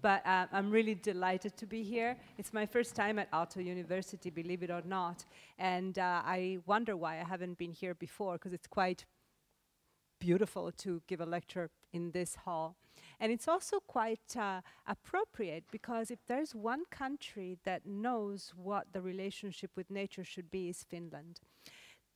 but I'm really delighted to be here. It's my first time at Aalto University, believe it or not, and I wonder why I haven't been here before, because it's quite beautiful to give a lecture in this hall. And it's also quite appropriate, because if there's one country that knows what the relationship with nature should be, is Finland.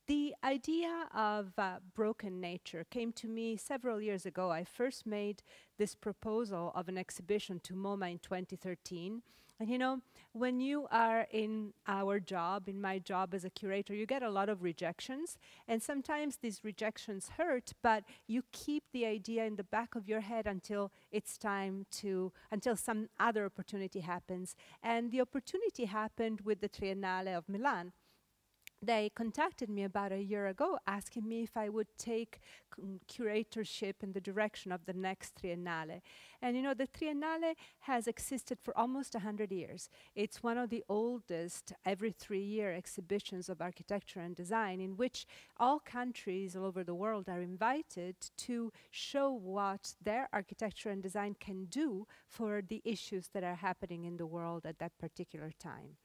The idea of broken nature came to me several years ago. I first made this proposal of an exhibition to MoMA in 2013. And you know, when you are in our job, in my job as a curator, you get a lot of rejections. And sometimes these rejections hurt, but you keep the idea in the back of your head until it's time to, until some other opportunity happens. And the opportunity happened with the Triennale of Milan. They contacted me about a year ago, asking me if I would take curatorship in the direction of the next Triennale. And you know, the Triennale has existed for almost 100 years. It's one of the oldest every 3-year exhibitions of architecture and design, in which all countries all over the world are invited to show what their architecture and design can do for the issues that are happening in the world at that particular time.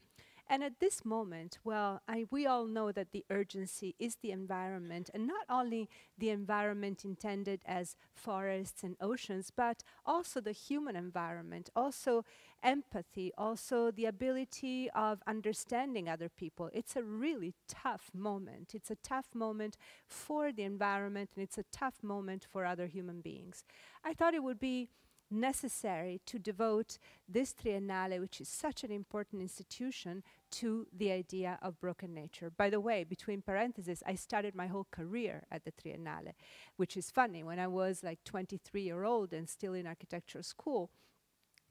And at this moment, well, we all know that the urgency is the environment, and not only the environment intended as forests and oceans, but also the human environment, also empathy, also the ability of understanding other people. It's a really tough moment. It's a tough moment for the environment, and it's a tough moment for other human beings. I thought it would be necessary to devote this Triennale, which is such an important institution, to the idea of broken nature. By the way, between parentheses, I started my whole career at the Triennale, which is funny. When I was like 23-year-old and still in architecture school,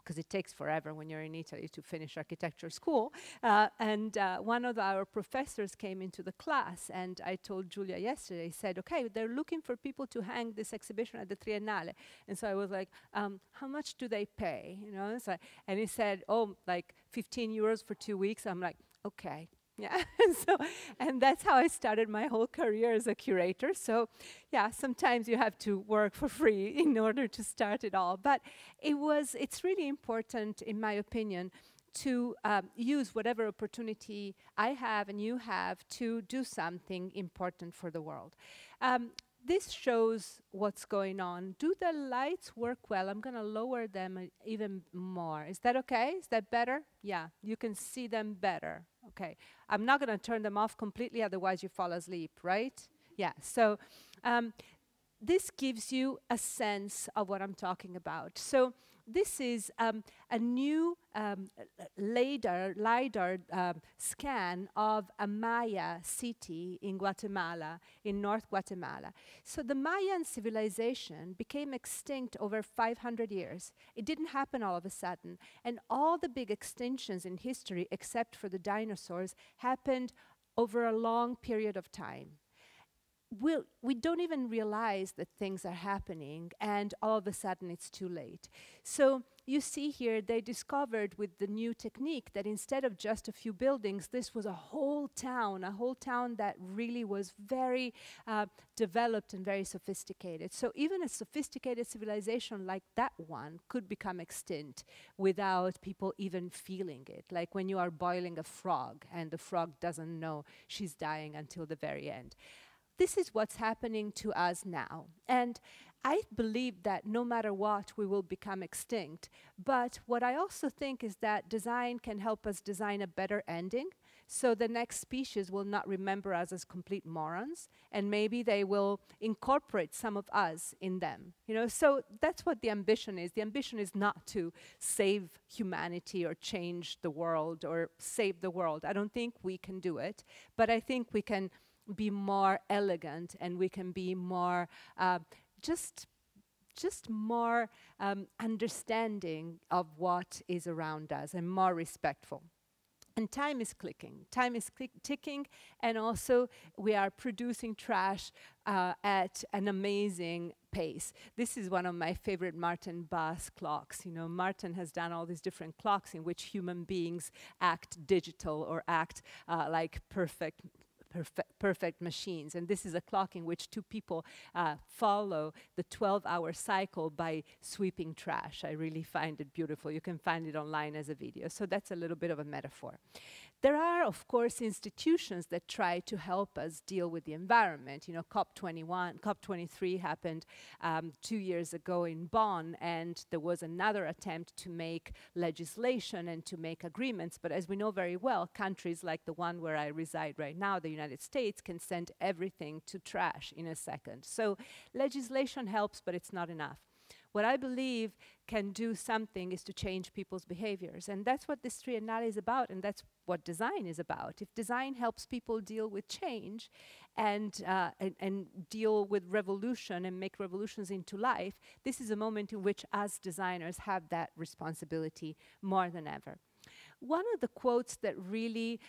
because it takes forever when you're in Italy to finish architecture school. One of our professors came into the class, and I told Julia yesterday, he said, okay, they're looking for people to hang this exhibition at the Triennale. And so I was like, how much do they pay? You know, so and he said, oh, like 15 euros for 2 weeks. I'm like, okay. Yeah, and that's how I started my whole career as a curator. So yeah, sometimes you have to work for free in order to start it all. But it's really important, in my opinion, to use whatever opportunity I have and you have to do something important for the world. This shows what's going on. Do the lights work well? I'm going to lower them even more. Is that okay? Is that better? Yeah, you can see them better. Okay. I'm not going to turn them off completely, otherwise you fall asleep, right? Yeah. So this gives you a sense of what I'm talking about. So this is a new LiDAR scan of a Maya city in Guatemala, in North Guatemala. So the Mayan civilization became extinct over 500 years. It didn't happen all of a sudden. And all the big extinctions in history, except for the dinosaurs, happened over a long period of time. We don't even realize that things are happening, and all of a sudden it's too late. So you see here, they discovered with the new technique that instead of just a few buildings, this was a whole town that really was very developed and very sophisticated. So even a sophisticated civilization like that one could become extinct without people even feeling it. Like when you are boiling a frog and the frog doesn't know she's dying until the very end. This is what's happening to us now. And I believe that no matter what, we will become extinct. But what I also think is that design can help us design a better ending, so the next species will not remember us as complete morons, and maybe they will incorporate some of us in them. You know, so that's what the ambition is. The ambition is not to save humanity or change the world or save the world. I don't think we can do it, but I think we can be more elegant, and we can be more just more understanding of what is around us, and more respectful. And time is clicking, time is ticking, and also we are producing trash at an amazing pace. This is one of my favorite Martin Bass clocks. You know, Martin has done all these different clocks in which human beings act digital or act like perfect perfect machines. And this is a clock in which two people follow the 12-hour cycle by sweeping trash. I really find it beautiful. You can find it online as a video. So that's a little bit of a metaphor. There are, of course, institutions that try to help us deal with the environment. You know, COP23 happened 2 years ago in Bonn, and there was another attempt to make legislation and to make agreements. But as we know very well, countries like the one where I reside right now, the United States, can send everything to trash in a second. So legislation helps, but it's not enough. What I believe can do something is to change people's behaviors. And that's what this Triennale is about, and that's what design is about. If design helps people deal with change and deal with revolution and make revolutions into life, this is a moment in which us designers have that responsibility more than ever. One of the quotes that really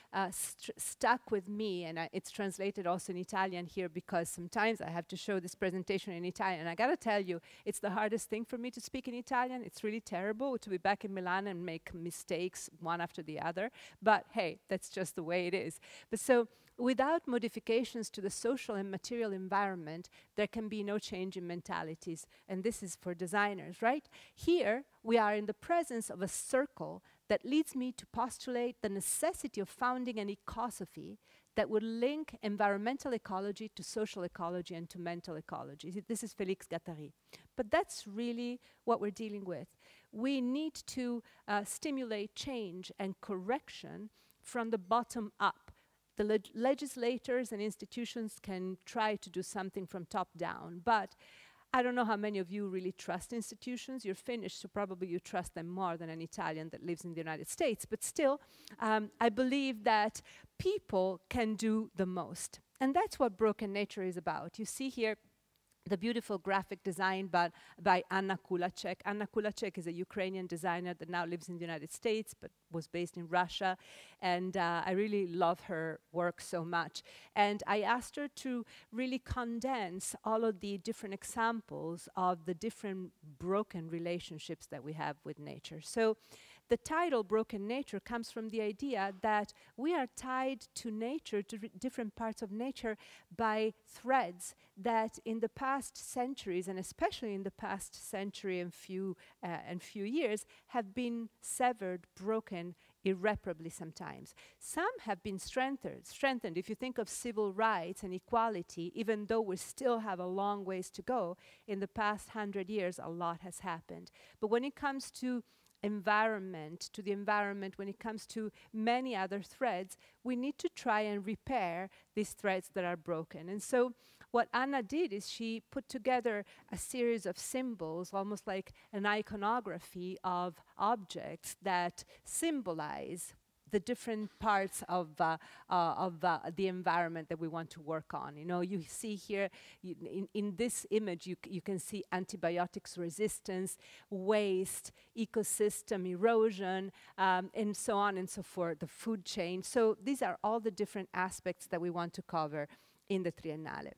stuck with me, and it's translated also in Italian here because sometimes I have to show this presentation in Italian. And I gotta tell you, it's the hardest thing for me to speak in Italian. It's really terrible to be back in Milan and make mistakes one after the other. But hey, that's just the way it is. But so, without modifications to the social and material environment, there can be no change in mentalities. And this is for designers, right? Here, we are in the presence of a circle that leads me to postulate the necessity of founding an ecosophy that would link environmental ecology to social ecology and to mental ecology. This is Félix Guattari. But that's really what we're dealing with. We need to stimulate change and correction from the bottom up. The legislators and institutions can try to do something from top down, but I don't know how many of you really trust institutions. You're Finnish, so probably you trust them more than an Italian that lives in the United States. But still, I believe that people can do the most. And that's what Broken Nature is about. You see here the beautiful graphic design by Anna Kulacek. Anna Kulacek is a Ukrainian designer that now lives in the United States, but was based in Russia. And I really love her work so much. And I asked her to really condense all of the different examples of the different broken relationships that we have with nature. So the title Broken Nature comes from the idea that we are tied to nature, to different parts of nature, by threads that in the past centuries, and especially in the past century and few years, have been severed, broken irreparably sometimes. Some have been strengthened. If you think of civil rights and equality, even though we still have a long ways to go, in the past 100 years, a lot has happened. But when it comes to the environment, when it comes to many other threads, we need to try and repair these threads that are broken. And so what Anna did is she put together a series of symbols, almost like an iconography of objects that symbolize the different parts of the environment that we want to work on. You know, you see here, in this image, you can see antibiotics resistance, waste, ecosystem erosion, and so on and so forth, the food chain. So these are all the different aspects that we want to cover in the Triennale.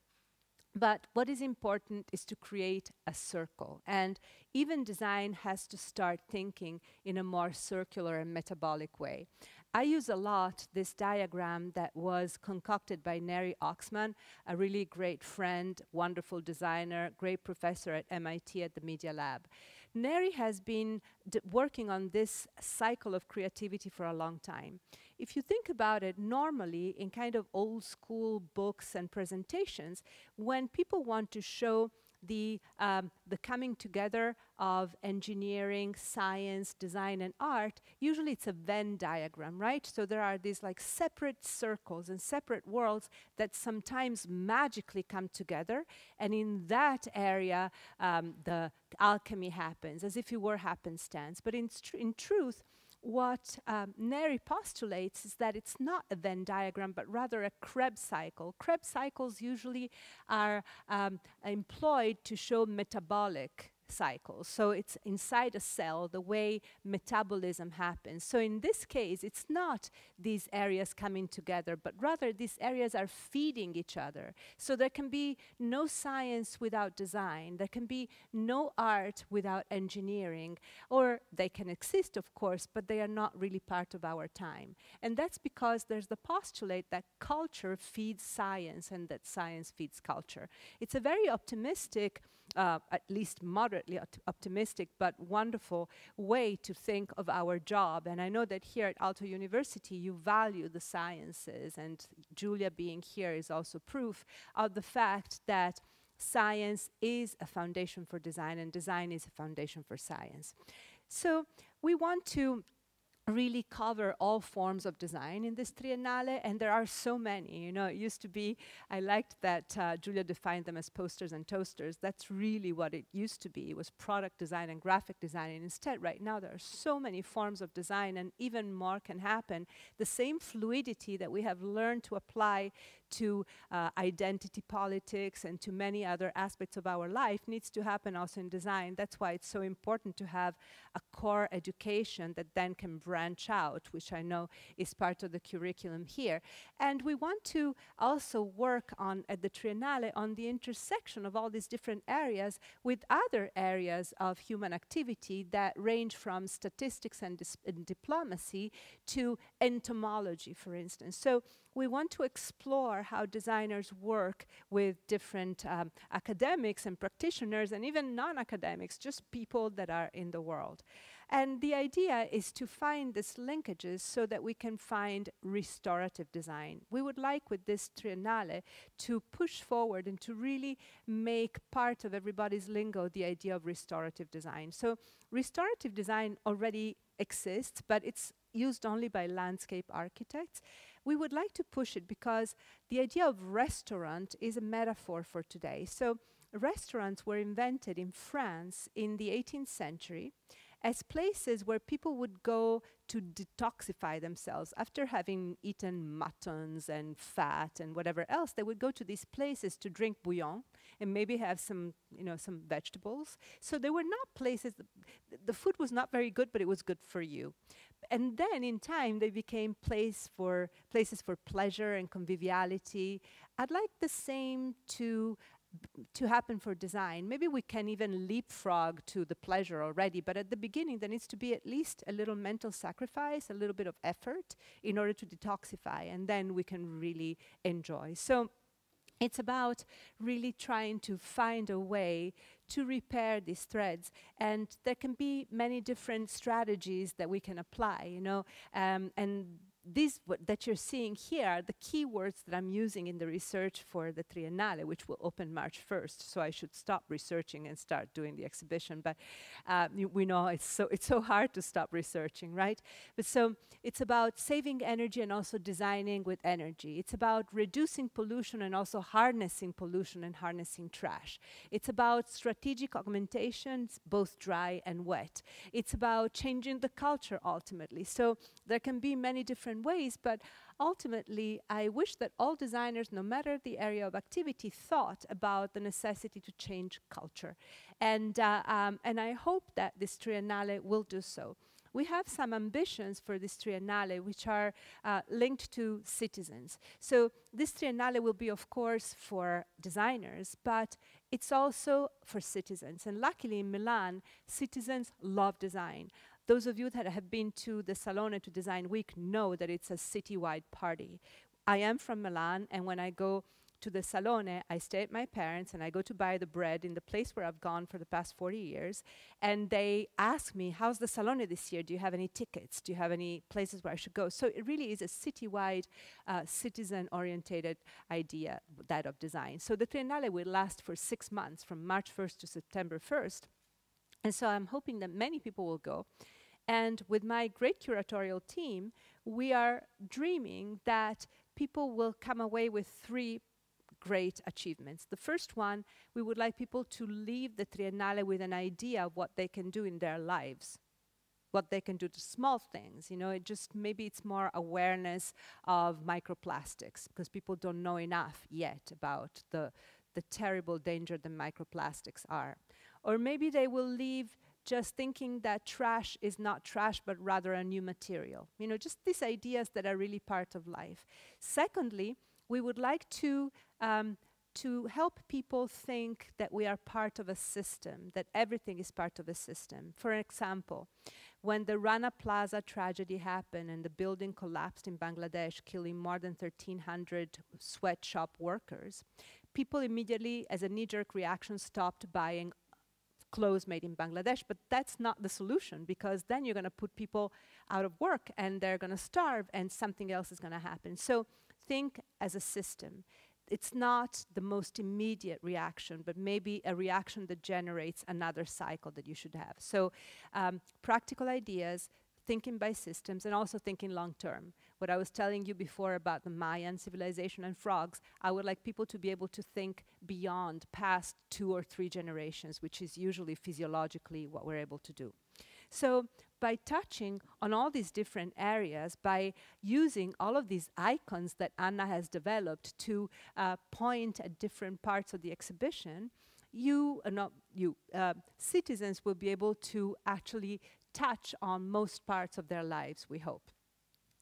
But what is important is to create a circle. And even design has to start thinking in a more circular and metabolic way. I use a lot this diagram that was concocted by Neri Oxman, a really great friend, wonderful designer, great professor at MIT at the Media Lab. Neri has been working on this cycle of creativity for a long time. If you think about it, normally in kind of old school books and presentations, when people want to show the coming together of engineering, science, design, and art, usually it's a Venn diagram, right? So there are these like separate circles and separate worlds that sometimes magically come together, and in that area, the alchemy happens, as if it were happenstance. But in truth, what Neri postulates is that it's not a Venn diagram, but rather a Krebs cycle. Krebs cycles usually are employed to show metabolic cycle. So it's inside a cell, the way metabolism happens. So in this case, it's not these areas coming together, but rather these areas are feeding each other. So there can be no science without design. There can be no art without engineering. Or they can exist, of course, but they are not really part of our time. And that's because there's the postulate that culture feeds science and that science feeds culture. It's a very optimistic, at least moderately optimistic, but wonderful way to think of our job. And I know that here at Aalto University, you value the sciences, and Julia being here is also proof of the fact that science is a foundation for design, and design is a foundation for science. So we want to really cover all forms of design in this Triennale, and there are so many. You know, it used to be, I liked that Julia defined them as posters and toasters. That's really what it used to be. It was product design and graphic design, and instead right now there are so many forms of design, and even more can happen. The same fluidity that we have learned to apply to identity politics and to many other aspects of our life needs to happen also in design. That's why it's so important to have a core education that then can branch out, which I know is part of the curriculum here. And we want to also work on, at the Triennale, on the intersection of all these different areas with other areas of human activity that range from statistics and diplomacy to entomology, for instance. So we want to explore how designers work with different academics and practitioners, and even non-academics, just people that are in the world. And the idea is to find these linkages so that we can find restorative design. We would like, with this Triennale, to push forward and to really make part of everybody's lingo the idea of restorative design. So restorative design already exists, but it's used only by landscape architects. We would like to push it because the idea of restaurant is a metaphor for today. So restaurants were invented in France in the 18th century as places where people would go to detoxify themselves. After having eaten muttons and fat and whatever else, they would go to these places to drink bouillon and maybe have some, some vegetables. So they were not places, the food was not very good, but it was good for you. And then in time, they became places for pleasure and conviviality. I'd like the same to happen for design. Maybe we can even leapfrog to the pleasure already, but at the beginning there needs to be at least a little mental sacrifice, a little bit of effort in order to detoxify, and then we can really enjoy. So it's about really trying to find a way to repair these threads, and there can be many different strategies that we can apply, and these that you're seeing here are the keywords that I'm using in the research for the Triennale, which will open March 1st. So I should stop researching and start doing the exhibition. But we know it's so hard to stop researching, right? But so it's about saving energy and also designing with energy. It's about reducing pollution and also harnessing pollution and harnessing trash. It's about strategic augmentations, both dry and wet. It's about changing the culture ultimately. So there can be many different ways, but ultimately I wish that all designers, no matter the area of activity, thought about the necessity to change culture. And I hope that this Triennale will do so. We have some ambitions for this Triennale which are linked to citizens. So this Triennale will be, of course, for designers, but it's also for citizens. And luckily in Milan, citizens love design. Those of you that have been to the Salone to Design Week know that it's a citywide party. I am from Milan, and when I go to the Salone, I stay at my parents' and I go to buy the bread in the place where I've gone for the past 40 years. And they ask me, how's the Salone this year? Do you have any tickets? Do you have any places where I should go? So it really is a citywide, citizen-orientated idea, that of design. So the Triennale will last for 6 months, from March 1st to September 1st. And so I'm hoping that many people will go. And with my great curatorial team, we are dreaming that people will come away with 3 great achievements. The first one, we would like people to leave the Triennale with an idea of what they can do in their lives, what they can do to small things. Maybe it's more awareness of microplastics, because people don't know enough yet about the terrible danger that microplastics are. Or maybe they will leave just thinking that trash is not trash, but rather a new material. You know, just these ideas that are really part of life. Secondly, we would like to help people think that we are part of a system, that everything is part of a system. For example, when the Rana Plaza tragedy happened and the building collapsed in Bangladesh, killing more than 1,300 sweatshop workers, people immediately, as a knee-jerk reaction, stopped buying clothes made in Bangladesh. But that's not the solution, because then you're going to put people out of work and they're going to starve and something else is going to happen. So think as a system. It's not the most immediate reaction, but maybe a reaction that generates another cycle that you should have. So practical ideas, thinking by systems, and also thinking long term. What I was telling you before about the Mayan civilization and frogs, I would like people to be able to think beyond, past 2 or 3 generations, which is usually physiologically what we're able to do. So by touching on all these different areas, by using all of these icons that Anna has developed to point at different parts of the exhibition, citizens will be able to actually touch on most parts of their lives, we hope.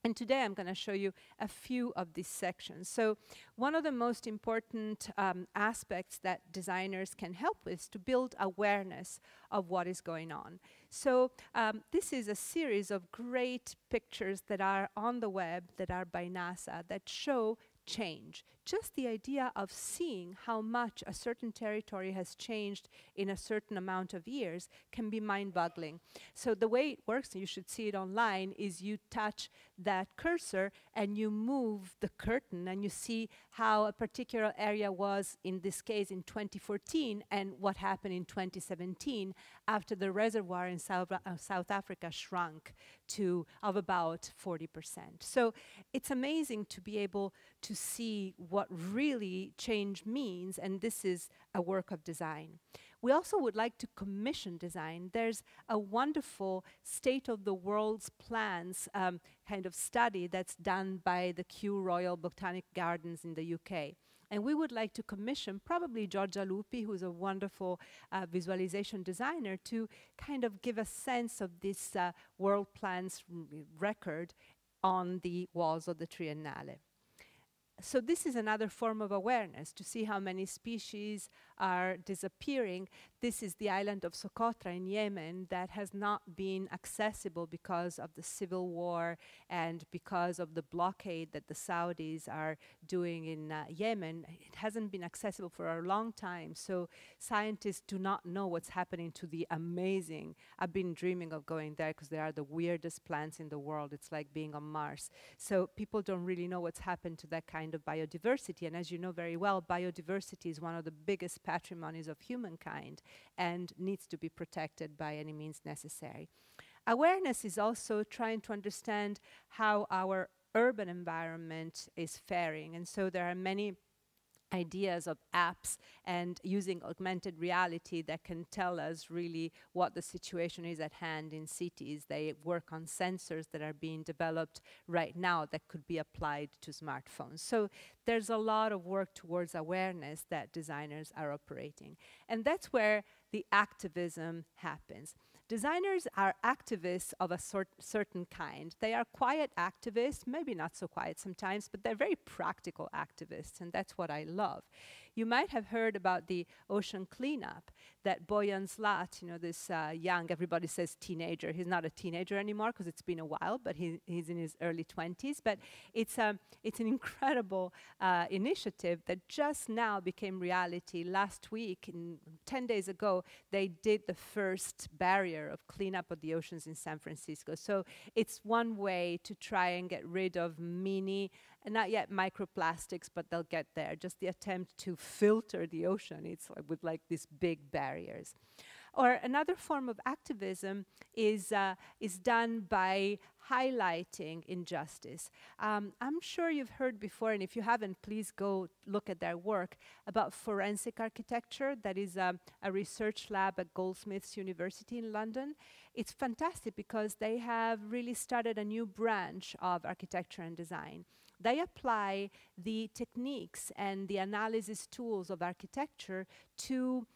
And today I'm going to show you a few of these sections. So one of the most important aspects that designers can help with is to build awareness of what is going on. So this is a series of great pictures that are on the web, that are by NASA, that show change. Just the idea of seeing how much a certain territory has changed in a certain amount of years can be mind-boggling. So the way it works, and you should see it online, is you touch that cursor and you move the curtain and you see how a particular area was, in this case, in 2014, and what happened in 2017 after the reservoir in South Africa shrunk of about 40%. So it's amazing to be able to see what really change means, and this is a work of design. We also would like to commission design. There's a wonderful state of the world's plans kind of study that's done by the Kew Royal Botanic Gardens in the UK. And we would like to commission probably Giorgia Lupi, who's a wonderful visualization designer, to kind of give a sense of this world plans record on the walls of the Triennale. So this is another form of awareness, to see how many species are disappearing. This is the island of Socotra in Yemen that has not been accessible because of the civil war and because of the blockade that the Saudis are doing in Yemen. It hasn't been accessible for a long time, so scientists do not know what's happening to the amazing. I've been dreaming of going there because they are the weirdest plants in the world. It's like being on Mars. So people don't really know what's happened to that kind of biodiversity. And as you know very well, biodiversity is one of the biggest patrimonies of humankind and needs to be protected by any means necessary. Awareness is also trying to understand how our urban environment is faring. And so there are many ideas of apps and using augmented reality that can tell us really what the situation is at hand in cities. They work on sensors that are being developed right now that could be applied to smartphones. So there's a lot of work towards awareness that designers are operating. And that's where the activism happens. Designers are activists of a certain kind. They are quiet activists, maybe not so quiet sometimes, but they're very practical activists, and that's what I love. You might have heard about the ocean cleanup that Boyan Slat, this young, everybody says teenager. He's not a teenager anymore because it's been a while, but he's in his early 20s. But it's an incredible initiative that just now became reality. Last week, 10 days ago, they did the first barrier of cleanup of the oceans in San Francisco. So it's one way to try and get rid of not yet microplastics, but they'll get there. Just the attempt to filter the ocean, it's with like these big barriers. Or another form of activism is done by highlighting injustice. I'm sure you've heard before, and if you haven't, please go look at their work about forensic architecture. That is a research lab at Goldsmiths University in London. It's fantastic because they have really started a new branch of architecture and design. They apply the techniques and the analysis tools of architecture to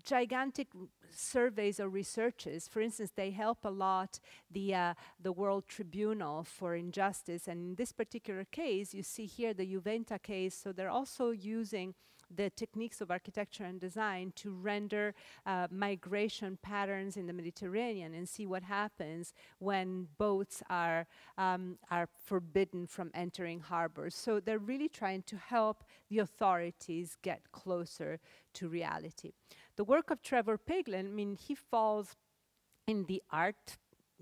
gigantic surveys or researches. For instance, they help a lot the World Tribunal for Injustice, and in this particular case, you see here the Juventa case, so they're also using the techniques of architecture and design to render migration patterns in the Mediterranean and see what happens when boats are forbidden from entering harbors. So they're really trying to help the authorities get closer to reality. The work of Trevor Paglen, I mean, he falls in the art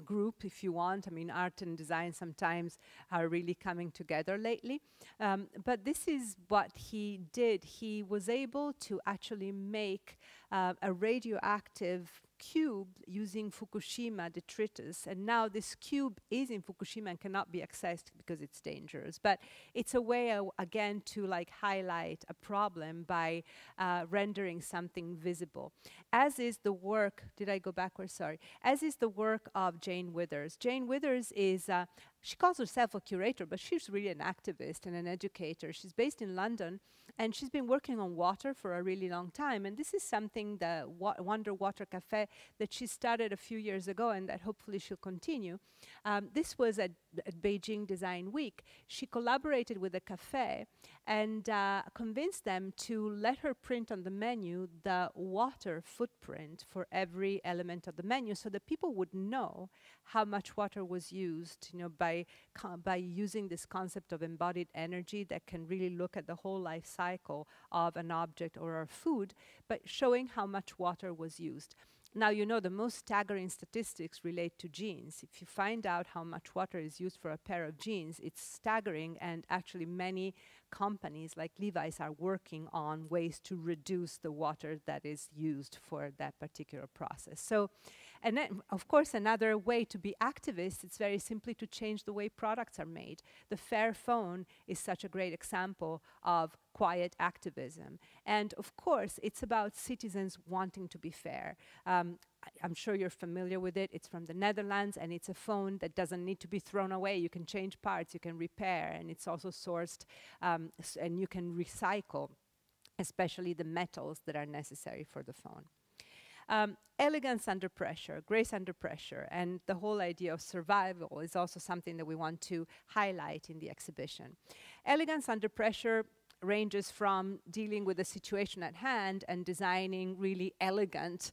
group, if you want. I mean, art and design sometimes are really coming together lately. But this is what he did. He was able to actually make a radioactive cube using Fukushima detritus, and now this cube is in Fukushima and cannot be accessed because it's dangerous. But it's a way again to like highlight a problem by rendering something visible, as is the work, did I go backwards, sorry, as is the work of Jane Withers. Jane Withers is she calls herself a curator, but she's really an activist and an educator. She's based in London, and she's been working on water for a really long time. And this is something, the Wonder Water Cafe, that she started a few years ago and that hopefully she'll continue. This was at Beijing Design Week. She collaborated with the cafe and convinced them to let her print on the menu the water footprint for every element of the menu so that people would know how much water was used, you know, by using this concept of embodied energy that can really look at the whole life cycle of an object or a food, but showing how much water was used. Now, you know, the most staggering statistics relate to jeans. If you find out how much water is used for a pair of jeans, it's staggering, and actually many companies like Levi's are working on ways to reduce the water that is used for that particular process. So, and then, of course, another way to be activist, it's very simply to change the way products are made. The Fairphone is such a great example of quiet activism. And of course, it's about citizens wanting to be fair. I'm sure you're familiar with it. It's from the Netherlands, and it's a phone that doesn't need to be thrown away. You can change parts, you can repair, and it's also sourced, and you can recycle, especially the metals that are necessary for the phone. Elegance under pressure, grace under pressure, and the whole idea of survival is also something that we want to highlight in the exhibition. Elegance under pressure ranges from dealing with the situation at hand and designing really elegant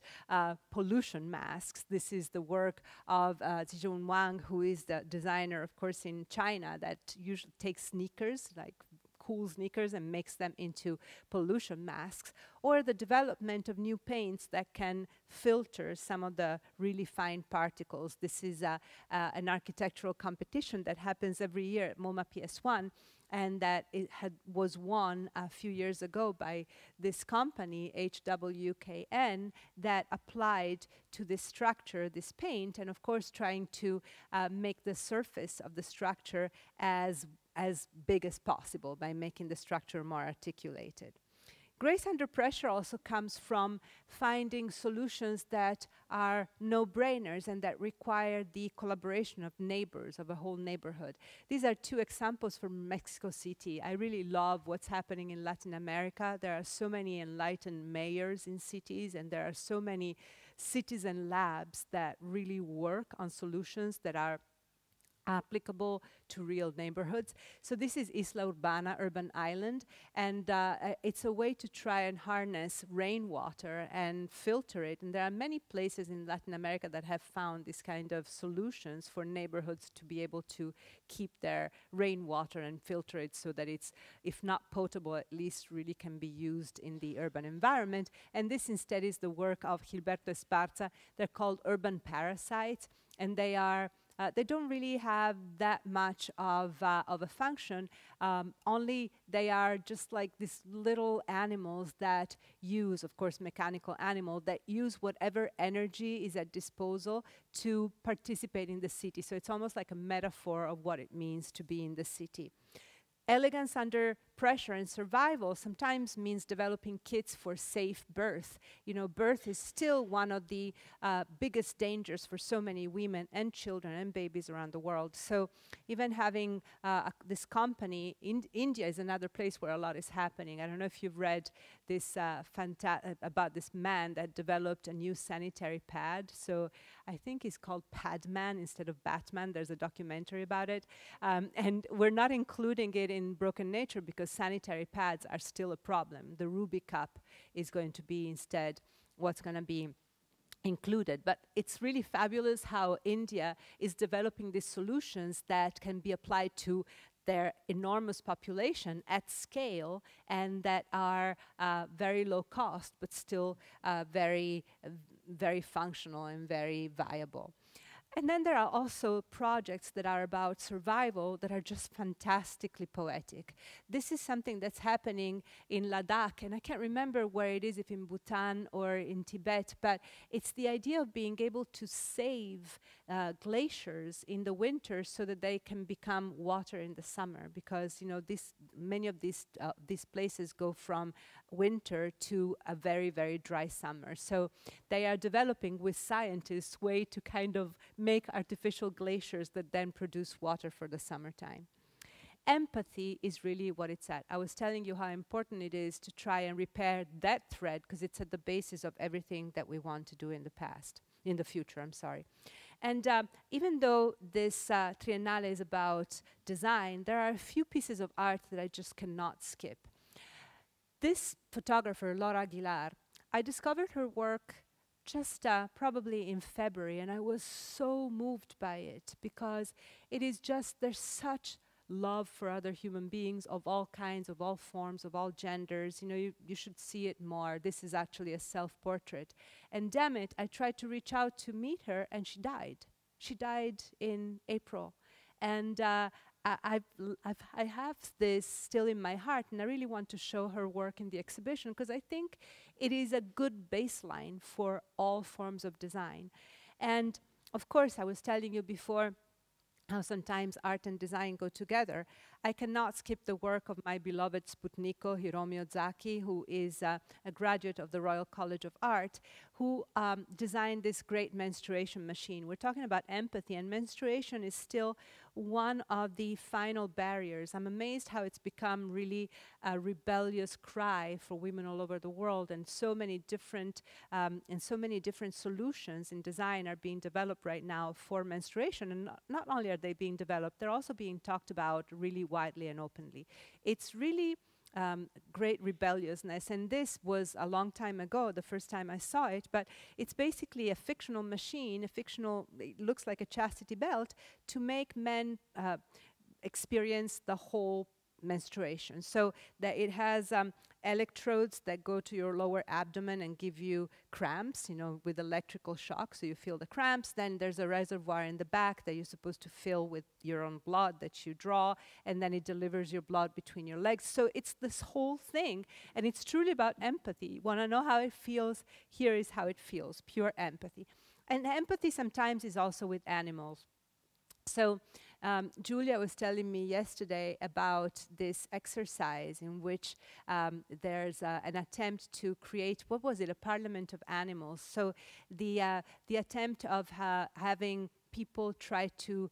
pollution masks. This is the work of Suzanne Whang, who is the designer, of course, in China, that usually takes sneakers, like cool sneakers, and makes them into pollution masks, or the development of new paints that can filter some of the really fine particles. This is an architectural competition that happens every year at MoMA PS1, and that it was won a few years ago by this company, HWKN, that applied to this structure, this paint, and of course trying to make the surface of the structure as big as possible by making the structure more articulated. Grace under pressure also comes from finding solutions that are no-brainers and that require the collaboration of neighbors, of a whole neighborhood. These are two examples from Mexico City. I really love what's happening in Latin America. There are so many enlightened mayors in cities, and there are so many citizen labs that really work on solutions that are applicable to real neighborhoods. So this is Isla Urbana, Urban Island, and it's a way to try and harness rainwater and filter it. And there are many places in Latin America that have found this kind of solutions for neighborhoods to be able to keep their rainwater and filter it so that it's, if not potable, at least really can be used in the urban environment. And this instead is the work of Gilberto Esparza. They're called urban parasites, and they are they don't really have that much of a function, only they are just like these little animals that use, of course, mechanical animal, that use whatever energy is at disposal to participate in the city. So it's almost like a metaphor of what it means to be in the city. Elegance under pressure and survival sometimes means developing kits for safe birth. You know, birth is still one of the biggest dangers for so many women and children and babies around the world. So even having this company, in India is another place where a lot is happening. I don't know if you've read this about this man that developed a new sanitary pad. So I think it's called Padman instead of Batman. There's a documentary about it. And we're not including it in Broken Nature because sanitary pads are still a problem. The Ruby cup is going to be instead what's going to be included. But it's really fabulous how India is developing these solutions that can be applied to their enormous population at scale and that are very low cost, but still very functional and very viable. And then there are also projects that are about survival that are just fantastically poetic. This is something that's happening in Ladakh, and I can't remember where it is, if in Bhutan or in Tibet, but it's the idea of being able to save glaciers in the winter so that they can become water in the summer, because you know many of these places go from winter to a very, very dry summer. So they are developing with scientists way to kind of make artificial glaciers that then produce water for the summertime. Empathy is really what it's at. I was telling you how important it is to try and repair that thread because it's at the basis of everything that we want to do in the future, I'm sorry. And even though this Triennale is about design, there are a few pieces of art that I just cannot skip. This photographer, Laura Aguilar, I discovered her work just probably in February, and I was so moved by it because it is just, there's such love for other human beings of all kinds, of all forms, of all genders. You know, you should see it more. This is actually a self-portrait. And damn it, I tried to reach out to meet her, and she died. She died in April. And I have this still in my heart, and I really want to show her work in the exhibition because I think it is a good baseline for all forms of design. And of course, I was telling you before how sometimes art and design go together. I cannot skip the work of my beloved Sputniko, Hiroshi Miyazaki, who is a graduate of the Royal College of Art, who designed this great menstruation machine. We're talking about empathy, and menstruation is still one of the final barriers. I'm amazed how it's become really a rebellious cry for women all over the world, and so many different solutions in design are being developed right now for menstruation. And not only are they being developed, they're also being talked about really widely and openly. It's really great rebelliousness, and this was a long time ago, the first time I saw it, but it's basically a fictional machine, it looks like a chastity belt, to make men experience the whole menstruation. So that it has electrodes that go to your lower abdomen and give you cramps, you know, with electrical shock, so you feel the cramps. Then there's a reservoir in the back that you're supposed to fill with your own blood that you draw, and then it delivers your blood between your legs. So it's this whole thing, and it's truly about empathy. You want to know how it feels? Here is how it feels, pure empathy. And empathy sometimes is also with animals. So Julia was telling me yesterday about this exercise in which there's an attempt to create, what was it, a parliament of animals. So the attempt of having people try to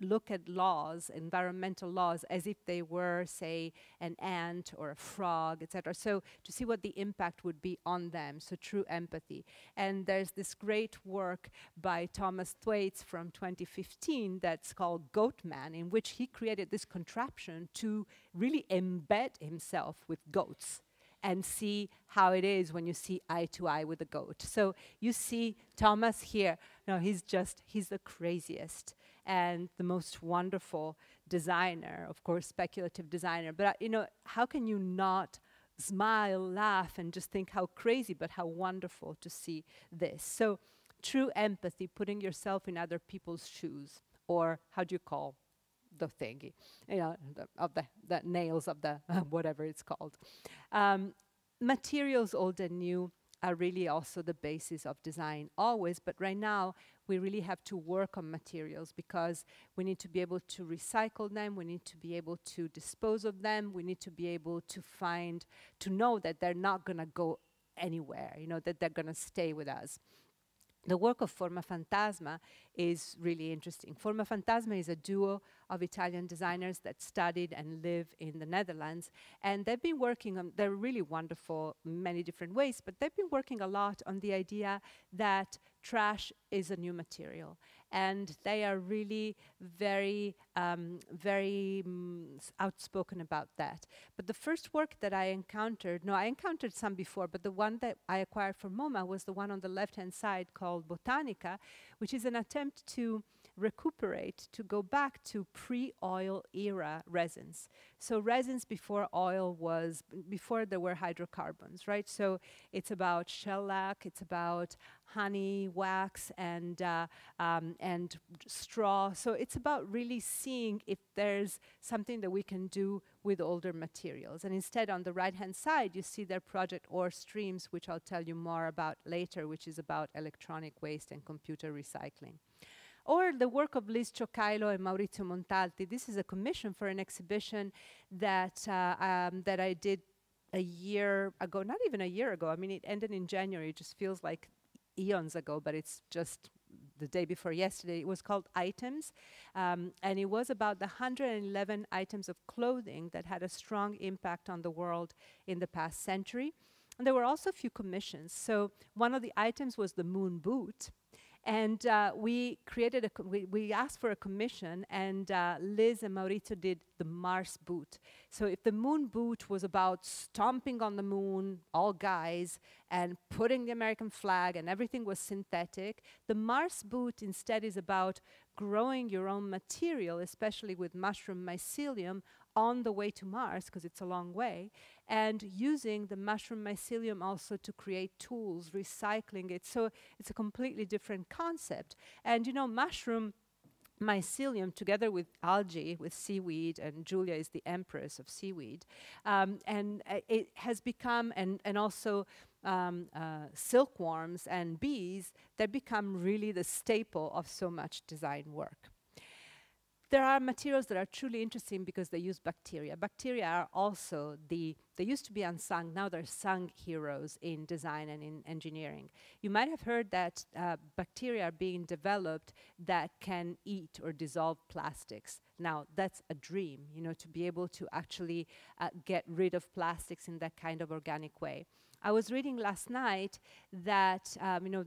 look at laws, environmental laws, as if they were, say, an ant or a frog, etc. So to see what the impact would be on them, so true empathy. And there's this great work by Thomas Thwaites from 2015 that's called Goat Man, in which he created this contraption to really embed himself with goats and see how it is when you see eye to eye with a goat. So you see Thomas here. No, he's the craziest and the most wonderful designer, of course, speculative designer. But, you know, how can you not smile, laugh, and just think how crazy, but how wonderful to see this. So true empathy, putting yourself in other people's shoes, or how do you call the thingy, you know, the nails of the whatever it's called. Materials, old and new, are really also the basis of design always, but right now we really have to work on materials because we need to be able to recycle them, we need to be able to dispose of them, we need to be able to know that they're not going to go anywhere, that they're going to stay with us. The work of Forma Fantasma is really interesting. Forma Fantasma is a duo of Italian designers that studied and live in the Netherlands, and they've been working on, they're really wonderful in many different ways, but they've been working a lot on the idea that trash is a new material, and they are really very outspoken about that. But the first work that I encountered some before, but the one that I acquired for MoMA was the one on the left-hand side called Botanica, which is an attempt to recuperate, to go back to pre-oil era resins. So resins before oil was, before there were hydrocarbons, right? So it's about shellac, it's about honey, wax, and straw. So it's about really seeing if there's something that we can do with older materials. And instead, on the right-hand side, you see their project Ore Streams, which I'll tell you more about later, which is about electronic waste and computer recycling. Or the work of Liz Cioccailo and Maurizio Montalti. This is a commission for an exhibition that I did a year ago, not even a year ago. I mean, it ended in January. It just feels like eons ago, but it's just the day before yesterday. It was called Items, and it was about the 111 items of clothing that had a strong impact on the world in the past century. And there were also a few commissions. So one of the items was the moon boot. And we created we asked for a commission, and Liz and Maurizio did the Mars boot. So if the moon boot was about stomping on the moon, all guys, and putting the American flag, and everything was synthetic, the Mars boot instead is about growing your own material, especially with mushroom mycelium, on the way to Mars, because it's a long way, and using the mushroom mycelium also to create tools, recycling it. So it's a completely different concept. And mushroom mycelium, together with algae, with seaweed, and Julia is the empress of seaweed, and it has become, and also silkworms and bees, that become really the staple of so much design work. There are materials that are truly interesting because they use bacteria. Bacteria are also they used to be unsung, now they're sung heroes in design and in engineering. You might have heard that bacteria are being developed that can eat or dissolve plastics. Now, that's a dream, to be able to actually get rid of plastics in that kind of organic way. I was reading last night that,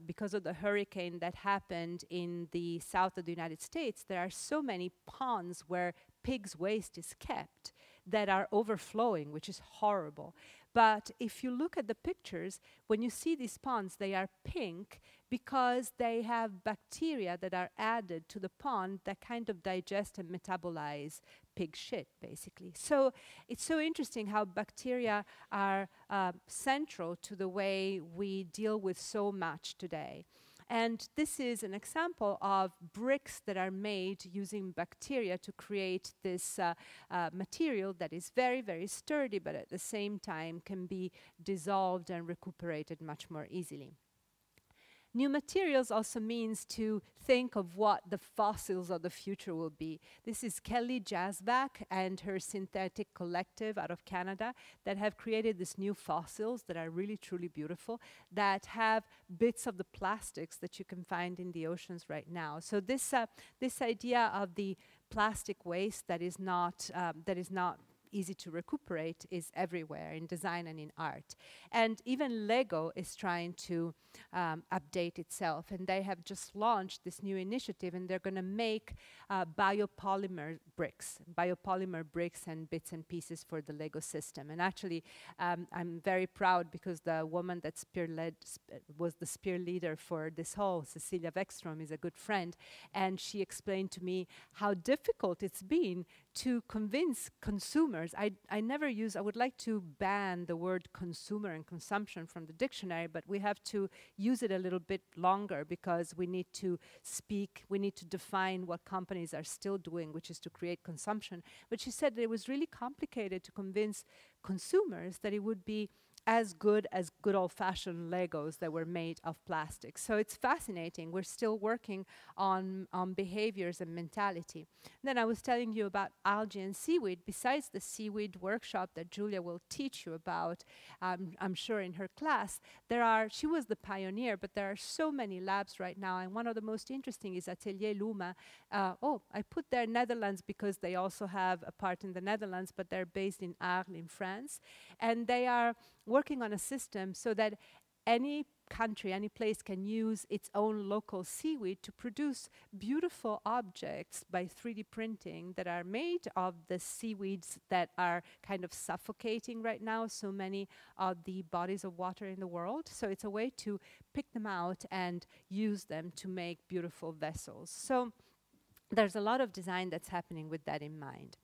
because of the hurricane that happened in the south of the United States, there are so many ponds where pigs' waste is kept that are overflowing, which is horrible. But if you look at the pictures, when you see these ponds, they are pink because they have bacteria that are added to the pond that kind of digest and metabolize pig shit, basically. So it's so interesting how bacteria are central to the way we deal with so much today. And this is an example of bricks that are made using bacteria to create this material that is very, very sturdy, but at the same time can be dissolved and recuperated much more easily. New materials also means to think of what the fossils of the future will be. This is Kelly Jasbach and her synthetic collective out of Canada that have created these new fossils that are really, truly beautiful, that have bits of the plastics that you can find in the oceans right now. So this idea of the plastic waste that is not easy to recuperate is everywhere in design and in art. And even Lego is trying to update itself, and they have just launched this new initiative, and they're going to make biopolymer bricks and bits and pieces for the Lego system. And actually, I'm very proud because the woman that was the spear leader for this whole, Cecilia Weckstrom, is a good friend, and she explained to me how difficult it's been to convince consumers. I would like to ban the word consumer and consumption from the dictionary, but we have to use it a little bit longer because we need to define what companies are still doing, which is to create consumption. But she said that it was really complicated to convince consumers that it would be as good as good old-fashioned Legos that were made of plastic. So it's fascinating. We're still working on behaviors and mentality. Then I was telling you about algae and seaweed. Besides the seaweed workshop that Julia will teach you about, I'm sure in her class, she was the pioneer, but there are so many labs right now, and one of the most interesting is Atelier Luma. I put there Netherlands because they also have a part in the Netherlands, but they're based in Arles in France, and they are working on a system so that any country, any place can use its own local seaweed to produce beautiful objects by 3D printing that are made of the seaweeds that are kind of suffocating right now so many of the bodies of water in the world. So it's a way to pick them out and use them to make beautiful vessels. So there's a lot of design that's happening with that in mind.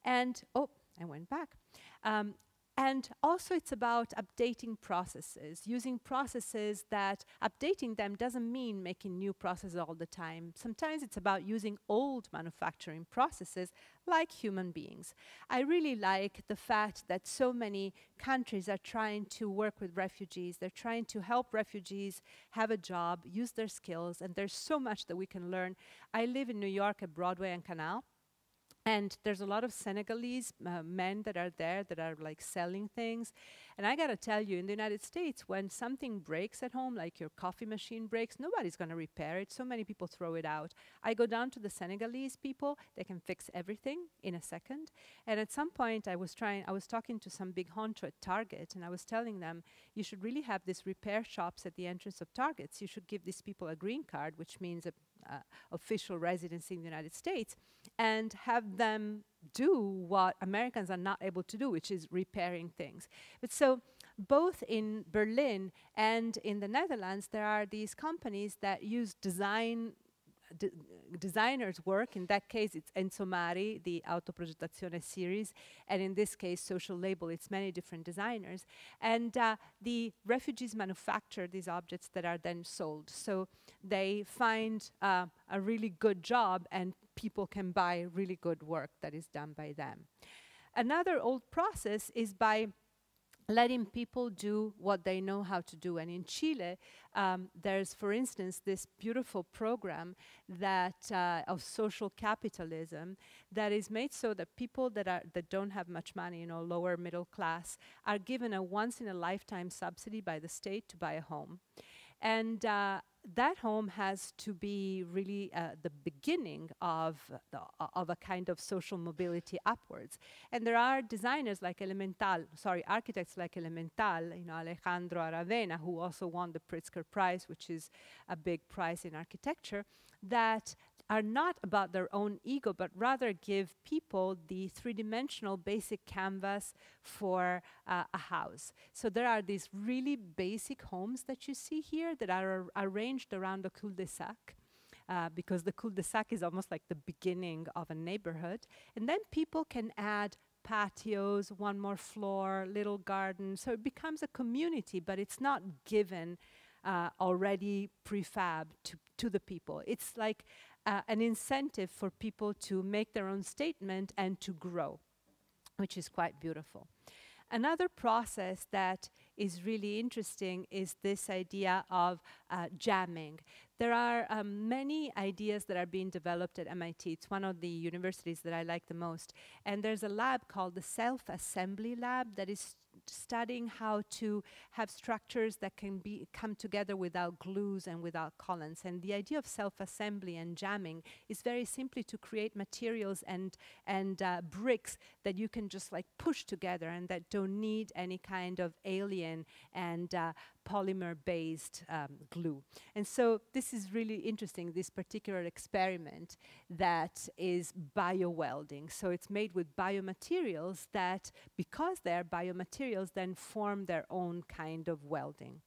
And, I went back. And also it's about updating processes, using processes that updating them doesn't mean making new processes all the time. Sometimes it's about using old manufacturing processes like human beings. I really like the fact that so many countries are trying to work with refugees. They're trying to help refugees have a job, use their skills, and there's so much that we can learn. I live in New York at Broadway and Canal. And there's a lot of Senegalese men that are there that are like selling things. And I gotta tell you, in the United States, when something breaks at home, like your coffee machine breaks, nobody's gonna repair it. So many people throw it out. I go down to the Senegalese people, they can fix everything in a second. And at some point I was talking to some big honcho at Target, and I was telling them, you should really have these repair shops at the entrance of Targets. You should give these people a green card, which means a official residency in the United States, and have them do what Americans are not able to do, which is repairing things. But so both in Berlin and in the Netherlands, there are these companies that use designers' work. In that case, it's Enzo Mari, the Autoprogettazione series, and in this case, Social Label, it's many different designers. And the refugees manufacture these objects that are then sold. So they find a really good job, and people can buy really good work that is done by them. Another old process is by letting people do what they know how to do. And in Chile, there's, for instance, this beautiful program that of social capitalism that is made so that people that don't have much money, lower middle class, are given a once-in-a-lifetime subsidy by the state to buy a home. And that home has to be really the beginning of a kind of social mobility upwards. And there are designers like architects like Elemental, Alejandro Aravena, who also won the Pritzker Prize, which is a big prize in architecture, that are not about their own ego, but rather give people the three-dimensional basic canvas for a house. So there are these really basic homes that you see here that are arranged around the cul-de-sac, because the cul-de-sac is almost like the beginning of a neighborhood. And then people can add patios, one more floor, little gardens. So it becomes a community, but it's not given already prefab to the people. It's like an incentive for people to make their own statement and to grow, which is quite beautiful. Another process that is really interesting is this idea of jamming. There are many ideas that are being developed at MIT. It's one of the universities that I like the most. And there's a lab called the Self-Assembly Lab that is studying how to have structures that can come together without glues and without columns. And the idea of self-assembly and jamming is very simply to create materials and bricks that you can just like push together and that don't need any kind of alien and polymer-based glue. And so this is really interesting, this particular experiment that is biowelding. So it's made with biomaterials that, because they're biomaterials, then form their own kind of welding.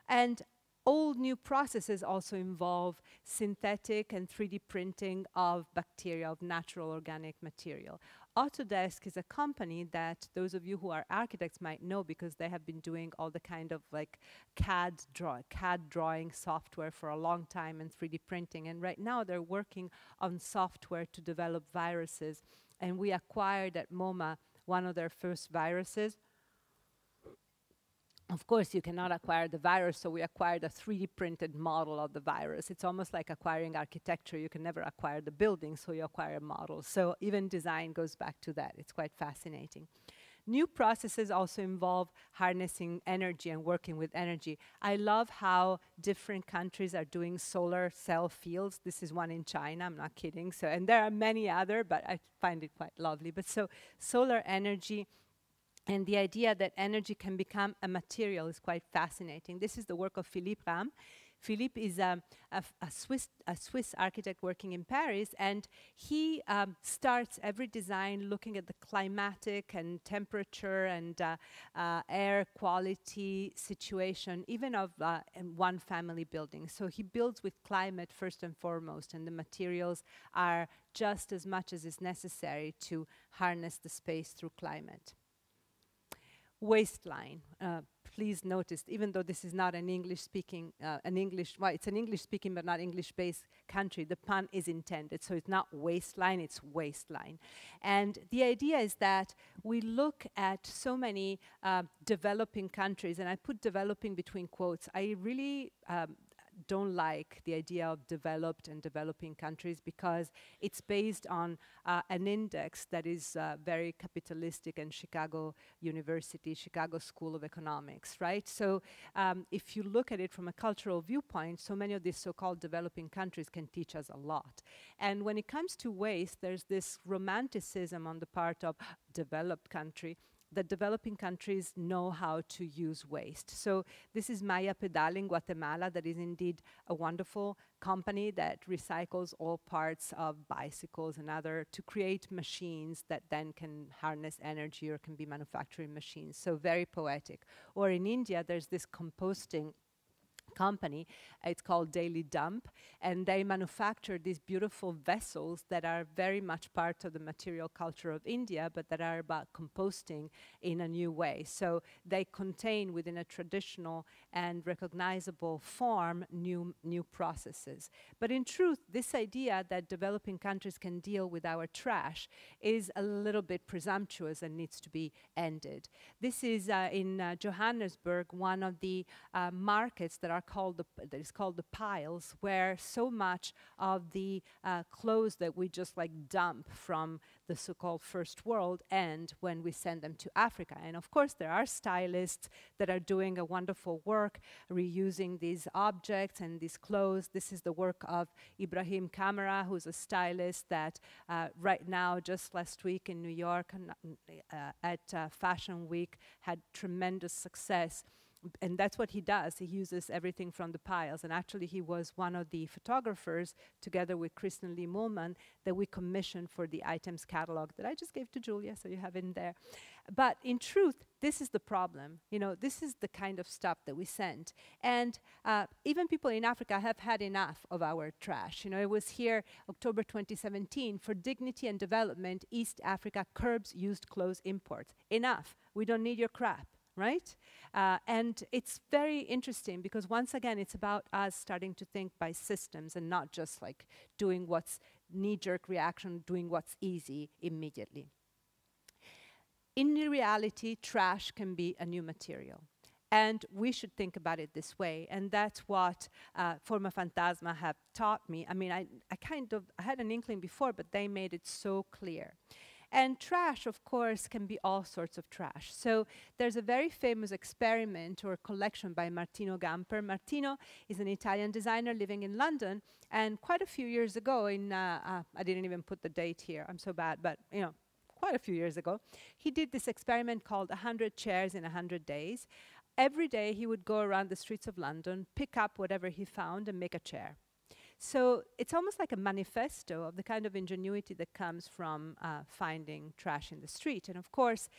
And all new processes also involve synthetic and 3D printing of bacteria, of natural organic material. Autodesk is a company that those of you who are architects might know because they have been doing all the kind of like CAD drawing software for a long time and 3D printing. And right now they're working on software to develop viruses. And we acquired at MoMA one of their first viruses. of course, you cannot acquire the virus, so we acquired a 3D printed model of the virus. It's almost like acquiring architecture. You can never acquire the building, so you acquire models. So even design goes back to that. It's quite fascinating. New processes also involve harnessing energy and working with energy. I love how different countries are doing solar cell fields. This is one in China, I'm not kidding. So, and there are many other, but I find it quite lovely. But so solar energy and the idea that energy can become a material is quite fascinating. This is the work of Philipp Lahm. Philipp is a Swiss architect working in Paris, and he starts every design looking at the climatic and temperature and air quality situation, even of one family building. So he builds with climate first and foremost, and the materials are just as much as is necessary to harness the space through climate. Waistline. Please notice, even though this is not an English-speaking, well, it's an English-speaking but not English-based country, the pun is intended. So it's not waistline, it's waistline. And the idea is that we look at so many developing countries, and I put developing between quotes. I really don't like the idea of developed and developing countries because it's based on an index that is very capitalistic and Chicago University, Chicago School of Economics, right? So if you look at it from a cultural viewpoint, so many of these so-called developing countries can teach us a lot. And when it comes to waste, there's this romanticism on the part of developed country that developing countries know how to use waste. So this is Maya Pedal in Guatemala, that is indeed a wonderful company that recycles all parts of bicycles and other to create machines that then can harness energy or can be manufacturing machines. So very poetic. Or in India, there's this composting company, it's called Daily Dump, and they manufacture these beautiful vessels that are very much part of the material culture of India, but that are about composting in a new way. So they contain within a traditional and recognizable form new processes. But in truth, this idea that developing countries can deal with our trash is a little bit presumptuous and needs to be ended. This is in Johannesburg, one of the markets that are called that is called the piles, where so much of the clothes that we just like dump from the so-called first world end when we send them to Africa. And of course, there are stylists that are doing a wonderful work reusing these objects and these clothes. This is the work of Ibrahim Camara, who's a stylist that right now, just last week in New York at Fashion Week, had tremendous success. And that's what he does. He uses everything from the piles. And actually, he was one of the photographers, together with Kristen Lee Mullman, that we commissioned for the items catalog that I just gave to Julia, so you have it in there. But in truth, this is the problem. You know, this is the kind of stuff that we send. And even people in Africa have had enough of our trash. You know, it was here, October 2017, for dignity and development, East Africa curbs used clothes imports. Enough. We don't need your crap. Right? And it's very interesting because once again, it's about us starting to think by systems and not just like doing what's knee-jerk reaction, doing what's easy immediately. In reality, trash can be a new material. And we should think about it this way. And that's what Forma Fantasma have taught me. I mean, I had an inkling before, but they made it so clear. And trash, of course, can be all sorts of trash. So there's a very famous experiment or collection by Martino Gamper. Martino is an Italian designer living in London. And quite a few years ago, I didn't even put the date here, I'm so bad, but you know, quite a few years ago, he did this experiment called 100 Chairs in 100 Days. Every day he would go around the streets of London, pick up whatever he found and make a chair. So it's almost like a manifesto of the kind of ingenuity that comes from finding trash in the street. And of course,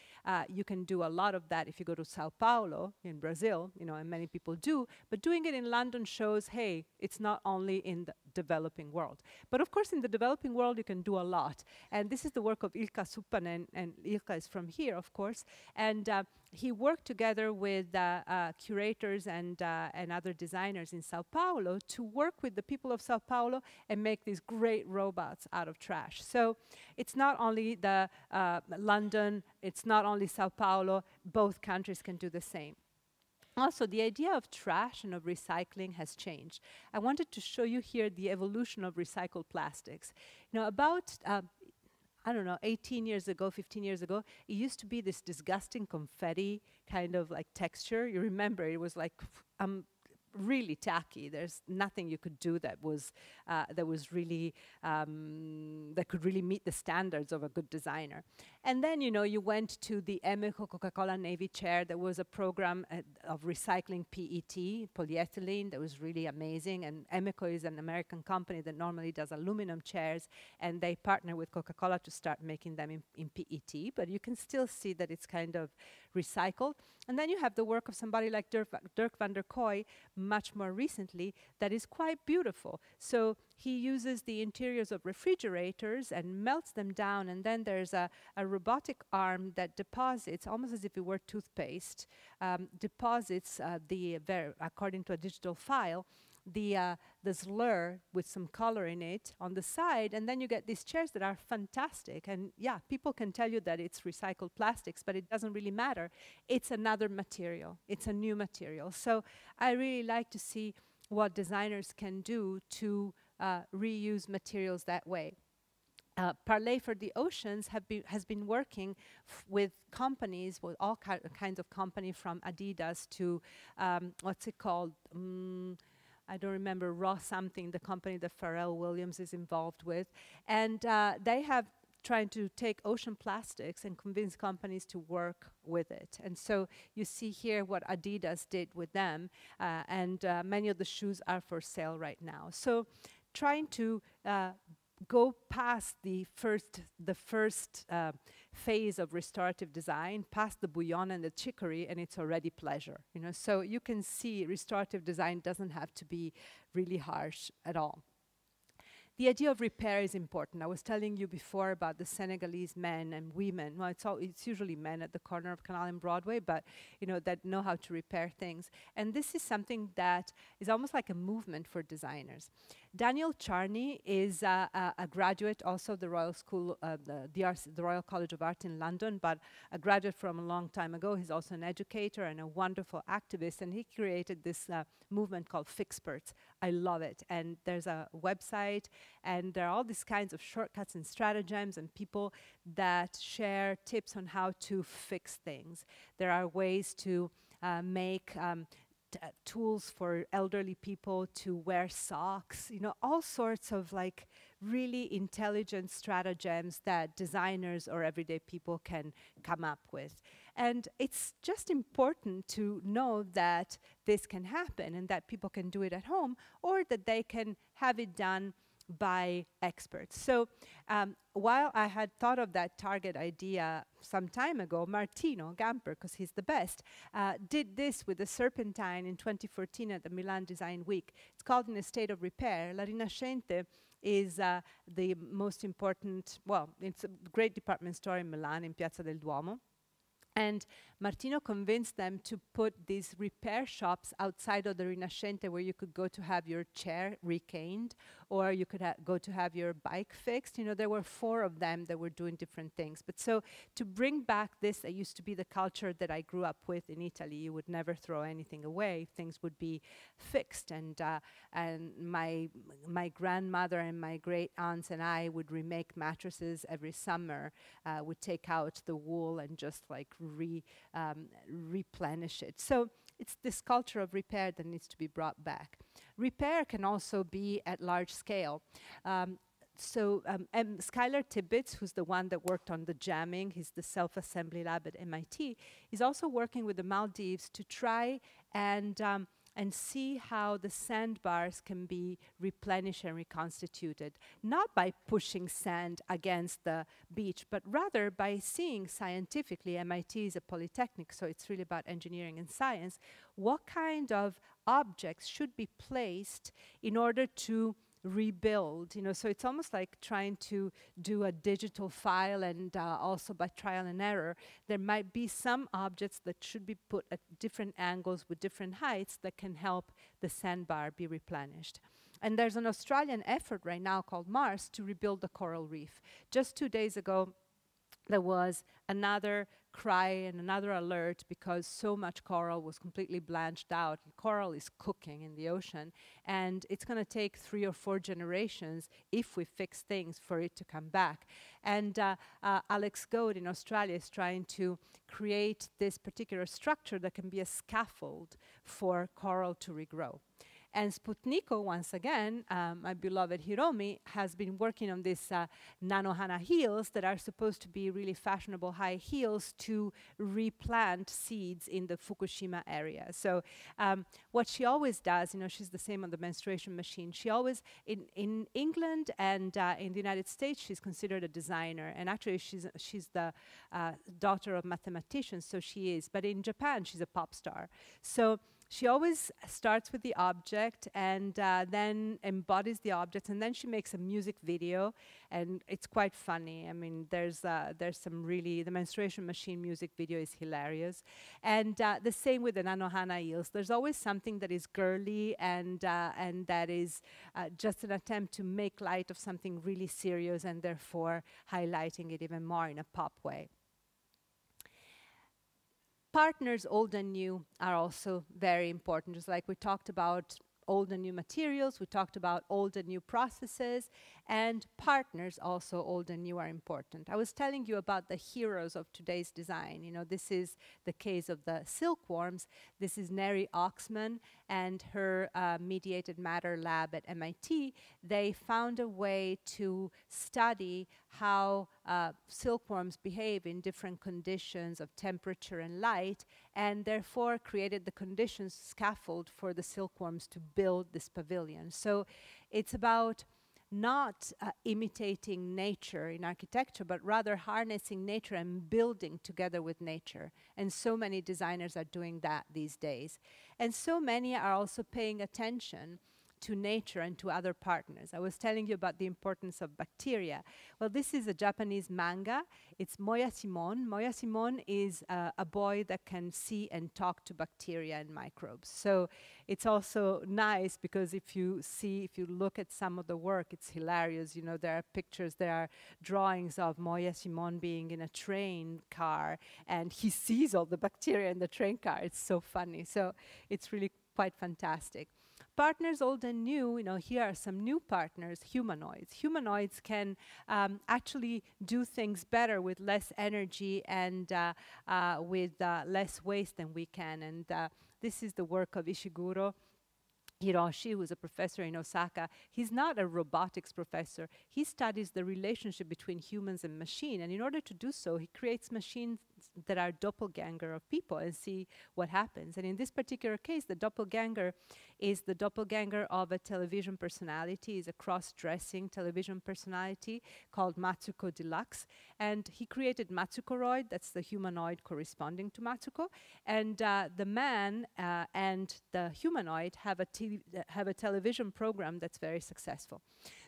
you can do a lot of that if you go to Sao Paulo in Brazil, you know, and many people do. But doing it in London shows, hey, it's not only in the developing world. But of course, in the developing world, you can do a lot. And this is the work of Ilkka Suppanen, and Ilkka is from here, of course. And he worked together with curators and other designers in Sao Paulo to work with the people of Sao Paulo and make these great robots out of trash. So it's not only London, it's not only Sao Paulo, both countries can do the same. Also, the idea of trash and of recycling has changed. I wanted to show you here the evolution of recycled plastics. You know, about I don't know, 18 years ago, 15 years ago, it used to be this disgusting confetti kind of like texture. You remember, it was like really tacky. There's nothing you could do that was really that could really meet the standards of a good designer. And then, you know, you went to the Emeco Coca-Cola Navy chair. There was a program of recycling PET, polyethylene, that was really amazing. And Emeco is an American company that normally does aluminum chairs, and they partner with Coca-Cola to start making them in PET. But you can still see that it's kind of recycled. And then you have the work of somebody like Dirk van der Kooi, much more recently, that is quite beautiful. So he uses the interiors of refrigerators and melts them down, and then there's a robotic arm that deposits, almost as if it were toothpaste, deposits according to a digital file, the slur with some color in it on the side, and then you get these chairs that are fantastic. And yeah, people can tell you that it's recycled plastics, but it doesn't really matter. It's another material. It's a new material. So I really like to see what designers can do to reuse materials that way. Parley for the Oceans has been working with companies, with all kinds of companies, from Adidas to, what's it called? I don't remember, Raw something, the company that Pharrell Williams is involved with. And they have trying to take ocean plastics and convince companies to work with it. And so you see here what Adidas did with them, and many of the shoes are for sale right now. So trying to go past the first phase of restorative design, past the bouillon and the chicory, and it's already pleasure. You know, so you can see restorative design doesn't have to be really harsh at all. The idea of repair is important. I was telling you before about the Senegalese men and women. Well, it's usually men at the corner of Canal and Broadway, but you know, that know how to repair things. And this is something that is almost like a movement for designers. Daniel Charney is a graduate also of the Royal School, the Royal College of Art in London, but a graduate from a long time ago. He's also an educator and a wonderful activist, and he created this movement called Fixperts. I love it. And there's a website, and there are all these kinds of shortcuts and stratagems and people that share tips on how to fix things. There are ways to make tools for elderly people to wear socks, you know, all sorts of like really intelligent stratagems that designers or everyday people can come up with. And it's just important to know that this can happen and that people can do it at home, or that they can have it done by experts. So while I had thought of that target idea some time ago, Martino Gamper, because he's the best, did this with the Serpentine in 2014 at the Milan Design Week. It's called In a State of Repair. La Rinascente is the most important, well, it's a great department store in Milan, in Piazza del Duomo. And Martino convinced them to put these repair shops outside of the Rinascente, where you could go to have your chair recaned, or you could go to have your bike fixed. You know, there were 4 of them that were doing different things. But so to bring back this, that used to be the culture that I grew up with in Italy. You would never throw anything away. Things would be fixed. And my grandmother and my great aunts and I would remake mattresses every summer, would take out the wool and just like replenish it. So it's this culture of repair that needs to be brought back. Repair can also be at large scale. Skylar Tibbetts, who's the one that worked on the jamming, he's the self-assembly lab at MIT, is also working with the Maldives to try and see how the sandbars can be replenished and reconstituted, not by pushing sand against the beach, but rather by seeing scientifically, MIT is a polytechnic, so it's really about engineering and science, what kind of objects should be placed in order to rebuild, you know, so it's almost like trying to do a digital file, and also by trial and error, there might be some objects that should be put at different angles with different heights that can help the sandbar be replenished. And there's an Australian effort right now called Mars to rebuild the coral reef. Just 2 days ago, there was another cry and another alert because so much coral was completely blanched out. Coral is cooking in the ocean, and it's going to take 3 or 4 generations if we fix things for it to come back. And Alex Goad in Australia is trying to create this particular structure that can be a scaffold for coral to regrow. And Sputniko, once again, my beloved Hiromi, has been working on these Nano Hana heels that are supposed to be really fashionable high heels to replant seeds in the Fukushima area. So what she always does, you know, she's the same on the menstruation machine. She always, in England and in the United States, she's considered a designer. And actually, she's the daughter of mathematicians, so she is. But in Japan, she's a pop star. So she always starts with the object and then embodies the object, and then she makes a music video, and it's quite funny. I mean, there's some really, the menstruation machine music video is hilarious. And the same with the Nano Hana eels. There's always something that is girly and that is just an attempt to make light of something really serious and therefore highlighting it even more in a pop way. Partners, old and new, are also very important. Just like we talked about old and new materials, we talked about old and new processes, and partners also old and new are important. I was telling you about the heroes of today's design. You know, this is the case of the silkworms. This is Neri Oxman and her mediated matter lab at MIT. They found a way to study how silkworms behave in different conditions of temperature and light, and therefore created the conditions scaffold for the silkworms to build this pavilion. So it's about not imitating nature in architecture, but rather harnessing nature and building together with nature. And so many designers are doing that these days. And so many are also paying attention to nature and to other partners. I was telling you about the importance of bacteria. Well, this is a Japanese manga. It's Moya Simone. Moya Simone is a boy that can see and talk to bacteria and microbes. So it's also nice because if you look at some of the work, it's hilarious. You know, there are pictures, there are drawings of Moya Simone being in a train car, and he sees all the bacteria in the train car. It's so funny. So it's really quite fantastic. Partners, old and new, you know, here are some new partners, humanoids. Humanoids can actually do things better with less energy and with less waste than we can. And this is the work of Ishiguro Hiroshi, who is a professor in Osaka. He's not a robotics professor. He studies the relationship between humans and machine. And in order to do so, he creates machines that are doppelganger of people and see what happens. And in this particular case, the doppelganger is the doppelganger of a television personality, is a cross-dressing television personality called Matsuko Deluxe. And he created Matsukoroid, that's the humanoid corresponding to Matsuko. And the man and the humanoid have a television program that's very successful.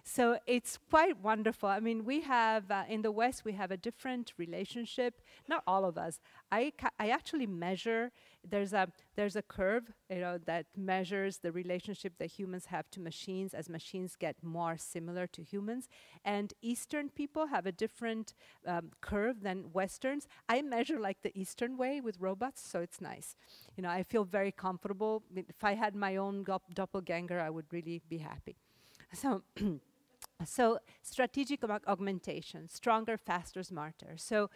So it's quite wonderful. I mean, we have, in the West, we have a different relationship. Not all of us. I actually measure, there's a curve, you know, that measures the relationship that humans have to machines as machines get more similar to humans. And Eastern people have a different curve than Westerns. I measure like the Eastern way with robots, so it's nice. You know, I feel very comfortable. If I had my own doppelganger, I would really be happy. So, so strategic augmentation, stronger, faster, smarter. So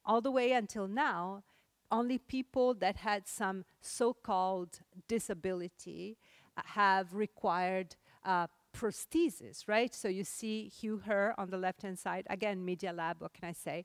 all the way until now, only people that had some so-called disability have required prosthesis, right? So you see Hugh Herr on the left-hand side. Again, Media Lab, what can I say?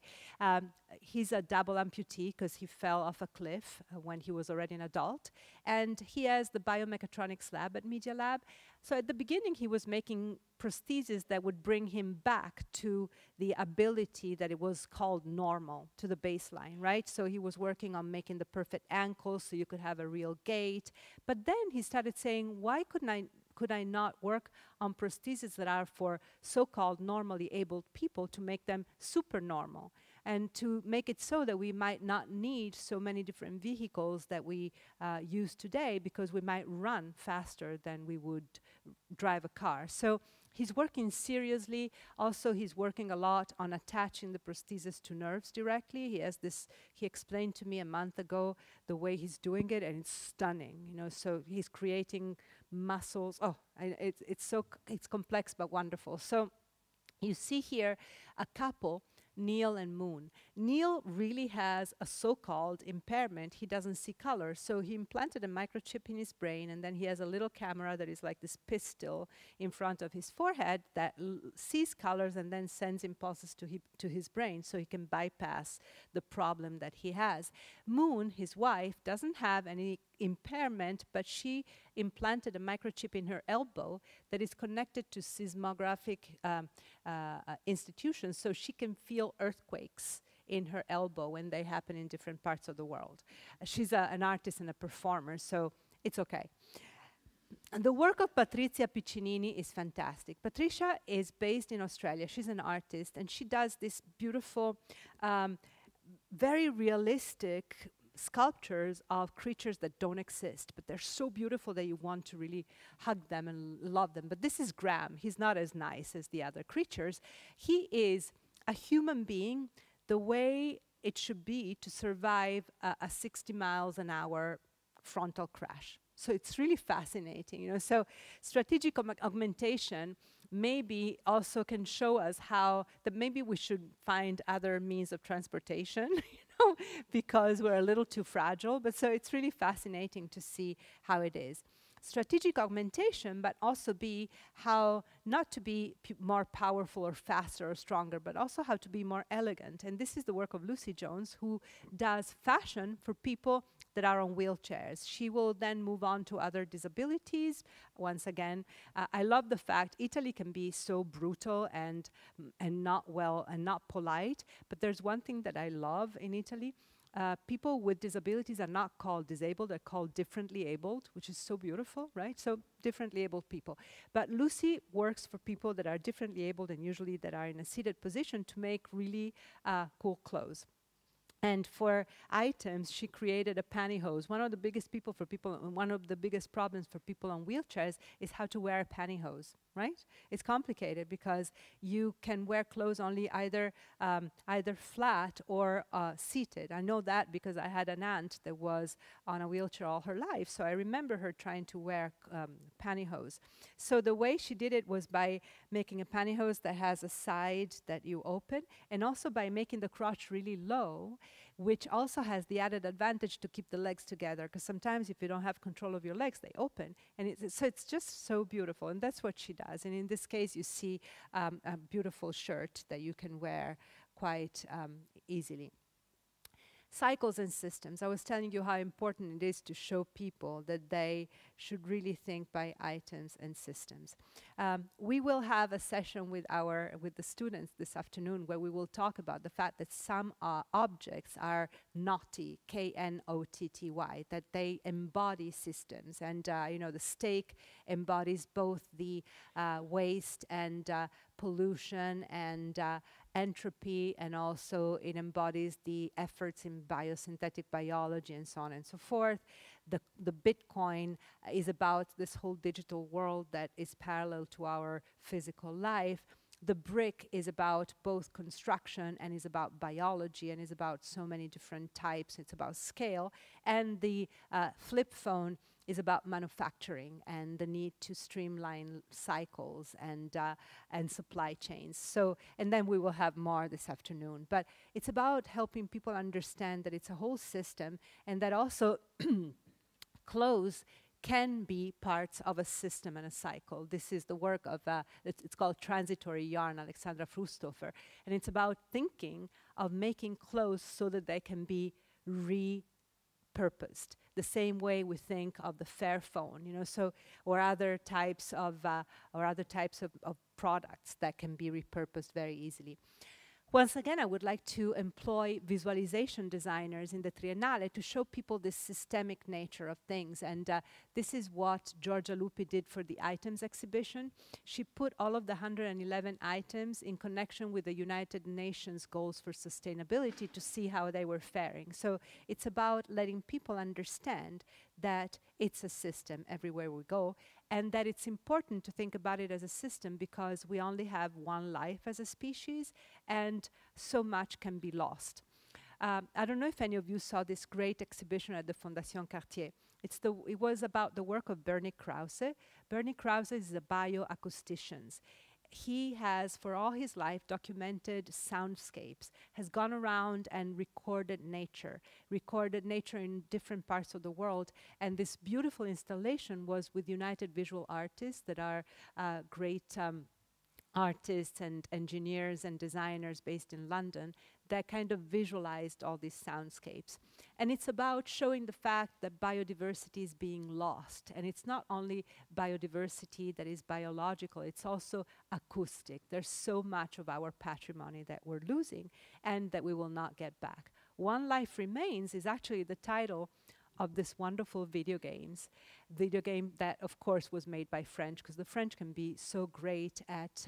He's a double amputee because he fell off a cliff when he was already an adult. And he has the Biomechatronics Lab at Media Lab. So at the beginning, he was making prostheses that would bring him back to the ability that it was called normal, to the baseline, right? So he was working on making the perfect ankle so you could have a real gait. But then he started saying, why could I not work on prostheses that are for so-called normally abled people to make them super normal and to make it so that we might not need so many different vehicles that we use today because we might run faster than we would drive a car. So He's working seriously. Also, he's working a lot on attaching the prosthesis to nerves directly. He has this, he explained to me a month ago the way he's doing it, and it's stunning, you know. So he's creating muscles. Oh, it's complex but wonderful. So you see here a couple, Neil and Moon. Neil really has a so-called impairment. He doesn't see color, so he implanted a microchip in his brain, and then he has a little camera that is like this pistol in front of his forehead that sees colors and then sends impulses to his brain, so he can bypass the problem that he has. Moon, his wife, doesn't have any impairment, but she implanted a microchip in her elbow that is connected to seismographic institutions, so she can feel earthquakes in her elbow when they happen in different parts of the world. She's an artist and a performer, so it's okay. And the work of Patricia Puccini is fantastic. Patricia is based in Australia. She's an artist, and she does this beautiful, very realistic sculptures of creatures that don't exist, but they're so beautiful that you want to really hug them and love them. But this is Graham. He's not as nice as the other creatures. He is a human being the way it should be to survive a 60 miles an hour frontal crash. So it's really fascinating, you know. So strategic augmentation maybe also can show us how that maybe we should find other means of transportation, you know, because we're a little too fragile. But so it's really fascinating to see how it is. Strategic augmentation, but also be how not to be more powerful or faster or stronger, but also how to be more elegant. And this is the work of Lucy Jones, who does fashion for people that are on wheelchairs. She will then move on to other disabilities. Once again, I love the fact Italy can be so brutal and not well and not polite, but there's one thing that I love in Italy. People with disabilities are not called disabled, they're called differently abled, which is so beautiful, right? So differently abled people. But Lucy works for people that are differently abled and usually that are in a seated position to make really cool clothes. And for items, she created a pantyhose. One of the biggest one of the biggest problems for people on wheelchairs is how to wear a pantyhose, right? It's complicated because you can wear clothes only either flat or seated. I know that because I had an aunt that was on a wheelchair all her life, so I remember her trying to wear pantyhose. So the way she did it was by making a pantyhose that has a side that you open, and also by making the crotch really low, which also has the added advantage to keep the legs together, because sometimes if you don't have control of your legs, they open. And so it's just so beautiful, and that's what she does. And in this case, you see a beautiful shirt that you can wear quite easily. Cycles and systems. I was telling you how important it is to show people that they should really think by items and systems. We will have a session with the students this afternoon where we will talk about the fact that some objects are knotty, K-N-O-T-T-Y, that they embody systems. And you know, the stake embodies both the waste and pollution and entropy, and also it embodies the efforts in biosynthetic biology and so on and so forth. The Bitcoin is about this whole digital world that is parallel to our physical life. The brick is about both construction and is about biology and is about so many different types. It's about scale. And the flip phone is about manufacturing and the need to streamline cycles and supply chains. So, and then we will have more this afternoon. But it's about helping people understand that it's a whole system, and that also clothes can be parts of a system and a cycle. This is the work of, it's called Transitory Yarn, Alexandra Frustofer. And it's about thinking of making clothes so that they can be repurposed. The same way we think of the Fairphone, you know, so, or other types of products that can be repurposed very easily. Once again, I would like to employ visualization designers in the Triennale to show people this systemic nature of things. And this is what Giorgia Lupi did for the items exhibition. She put all of the 111 items in connection with the United Nations goals for sustainability to see how they were faring. So it's about letting people understand that it's a system everywhere we go. and that it's important to think about it as a system because we only have one life as a species, and so much can be lost. I don't know if any of you saw this great exhibition at the Fondation Cartier. It was about the work of Bernie Krause. Bernie Krause is a bioacoustician. He has, for all his life, documented soundscapes, has gone around and recorded nature in different parts of the world. And this beautiful installation was with United Visual Artists that are great artists and engineers and designers based in London that kind of visualized all these soundscapes. And it's about showing the fact that biodiversity is being lost. And it's not only biodiversity that is biological, it's also acoustic. There's so much of our patrimony that we're losing and that we will not get back. One Life Remains is actually the title of this wonderful video game that, of course, was made by French, because the French can be so great at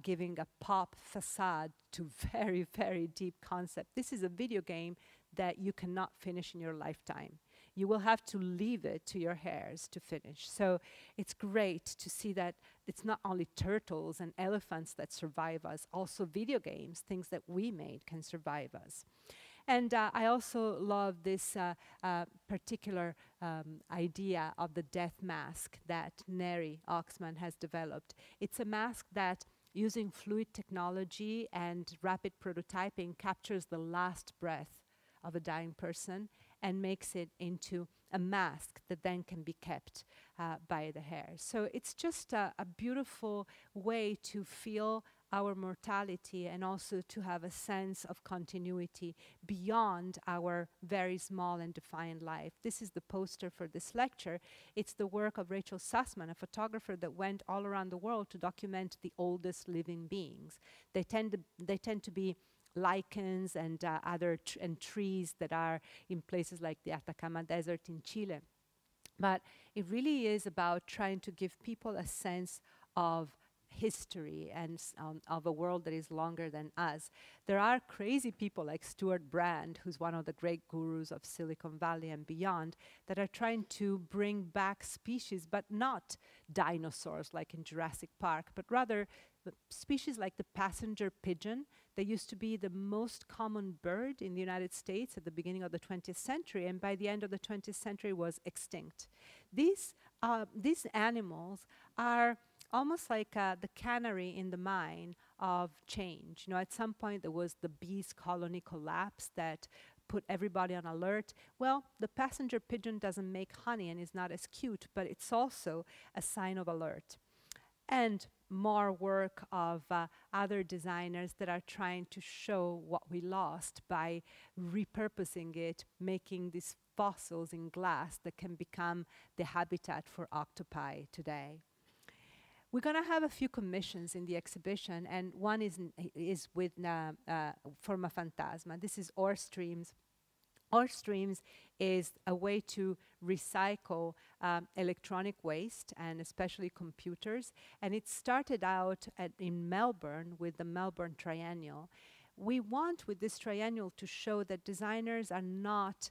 giving a pop facade to very, very deep concept. This is a video game that you cannot finish in your lifetime. You will have to leave it to your heirs to finish. So it's great to see that it's not only turtles and elephants that survive us, also video games, things that we made can survive us. And I also love this particular idea of the death mask that Neri Oxman has developed. It's a mask that, using fluid technology and rapid prototyping, captures the last breath of a dying person and makes it into a mask that then can be kept by the hair. So it's just a beautiful way to feel our mortality and also to have a sense of continuity beyond our very small and defined life. This is the poster for this lecture. It's the work of Rachel Sussman, a photographer that went all around the world to document the oldest living beings. They tend to be lichens and other trees that are in places like the Atacama Desert in Chile. But it really is about trying to give people a sense of history and of a world that is longer than us. There are crazy people like Stuart Brand, who's one of the great gurus of Silicon Valley and beyond, that are trying to bring back species, but not dinosaurs like in Jurassic Park, but rather species like the passenger pigeon that used to be the most common bird in the United States at the beginning of the 20th century, and by the end of the 20th century was extinct. These animals are almost like the canary in the mine of change. You know, at some point there was the bees colony collapse that put everybody on alert. Well, the passenger pigeon doesn't make honey and is not as cute, but it's also a sign of alert. And more work of other designers that are trying to show what we lost by repurposing it, making these fossils in glass that can become the habitat for octopi today. We're going to have a few commissions in the exhibition, and one is with Forma Fantasma. This is ore streams. Ore streams is a way to recycle electronic waste, and especially computers. And it started out in Melbourne with the Melbourne Triennial. We want, with this triennial, to show that designers are not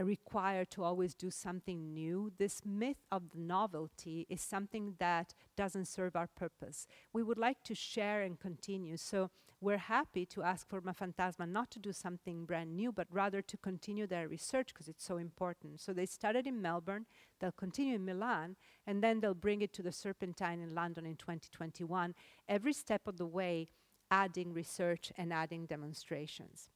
required to always do something new. This myth of the novelty is something that doesn't serve our purpose. We would like to share and continue. So we're happy to ask Forma Fantasma not to do something brand new, but rather to continue their research because it's so important. So they started in Melbourne, they'll continue in Milan, and then they'll bring it to the Serpentine in London in 2021, every step of the way adding research and adding demonstrations.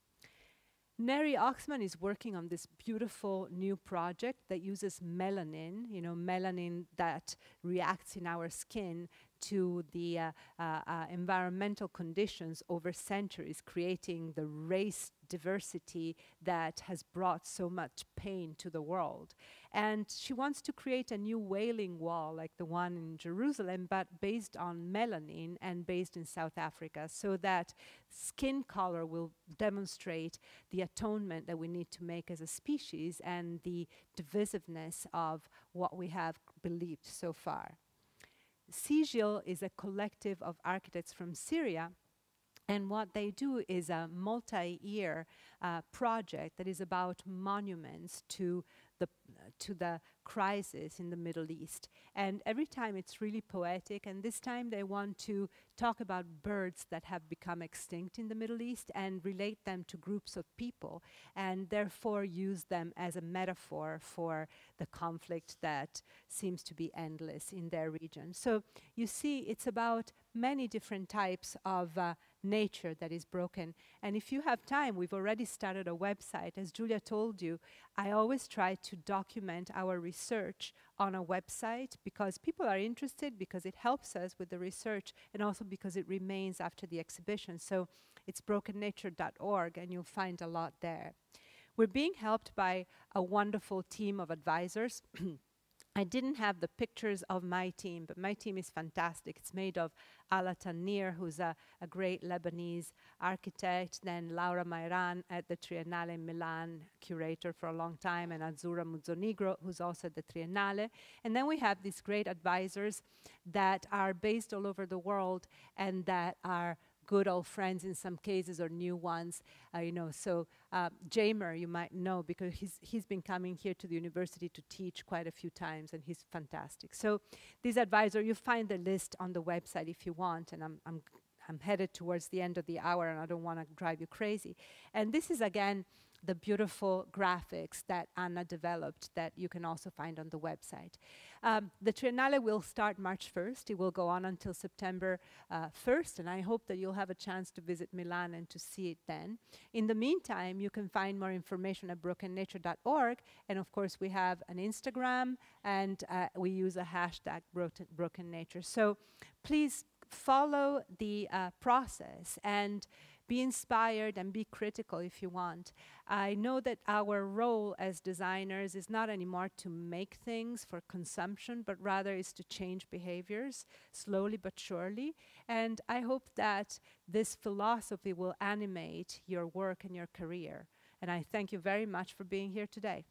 Neri Oxman is working on this beautiful new project that uses melanin, you know, melanin that reacts in our skin to the environmental conditions over centuries, creating the race diversity that has brought so much pain to the world. And she wants to create a new wailing wall like the one in Jerusalem, but based on melanin and based in South Africa, so that skin color will demonstrate the atonement that we need to make as a species and the divisiveness of what we have believed so far. Sigil is a collective of architects from Syria, and what they do is a multi-year project that is about monuments to the crisis in the Middle East. And every time it's really poetic, and this time they want to talk about birds that have become extinct in the Middle East and relate them to groups of people, and therefore use them as a metaphor for the conflict that seems to be endless in their region. So you see, it's about many different types of nature that is broken. And if you have time, we've already started a website. As Julia told you, I always try to document our research on a website because people are interested, because it helps us with the research, and also because it remains after the exhibition. So it's brokennature.org, and you'll find a lot there. We're being helped by a wonderful team of advisors. I didn't have the pictures of my team, but my team is fantastic. It's made of Ala Tanir, who's a great Lebanese architect, then Laura Mairan at the Triennale in Milan, curator for a long time, and Azzurra Muzzonigro, who's also at the Triennale. And then we have these great advisors that are based all over the world and that are good old friends in some cases, or new ones, you know. So Jamer, you might know, because he's been coming here to the university to teach quite a few times, and he's fantastic. So this advisor, you find the list on the website if you want, and I'm headed towards the end of the hour, and I don't want to drive you crazy. And this is, again, the beautiful graphics that Anna developed that you can also find on the website. The Triennale will start March 1st. It will go on until September 1st, and I hope that you'll have a chance to visit Milan and to see it then. In the meantime, you can find more information at brokennature.org, and of course we have an Instagram, and we use a hashtag #BrokenNature. So please follow the process and be inspired and be critical if you want. I know that our role as designers is not anymore to make things for consumption, but rather is to change behaviors slowly but surely. And I hope that this philosophy will animate your work and your career. And I thank you very much for being here today.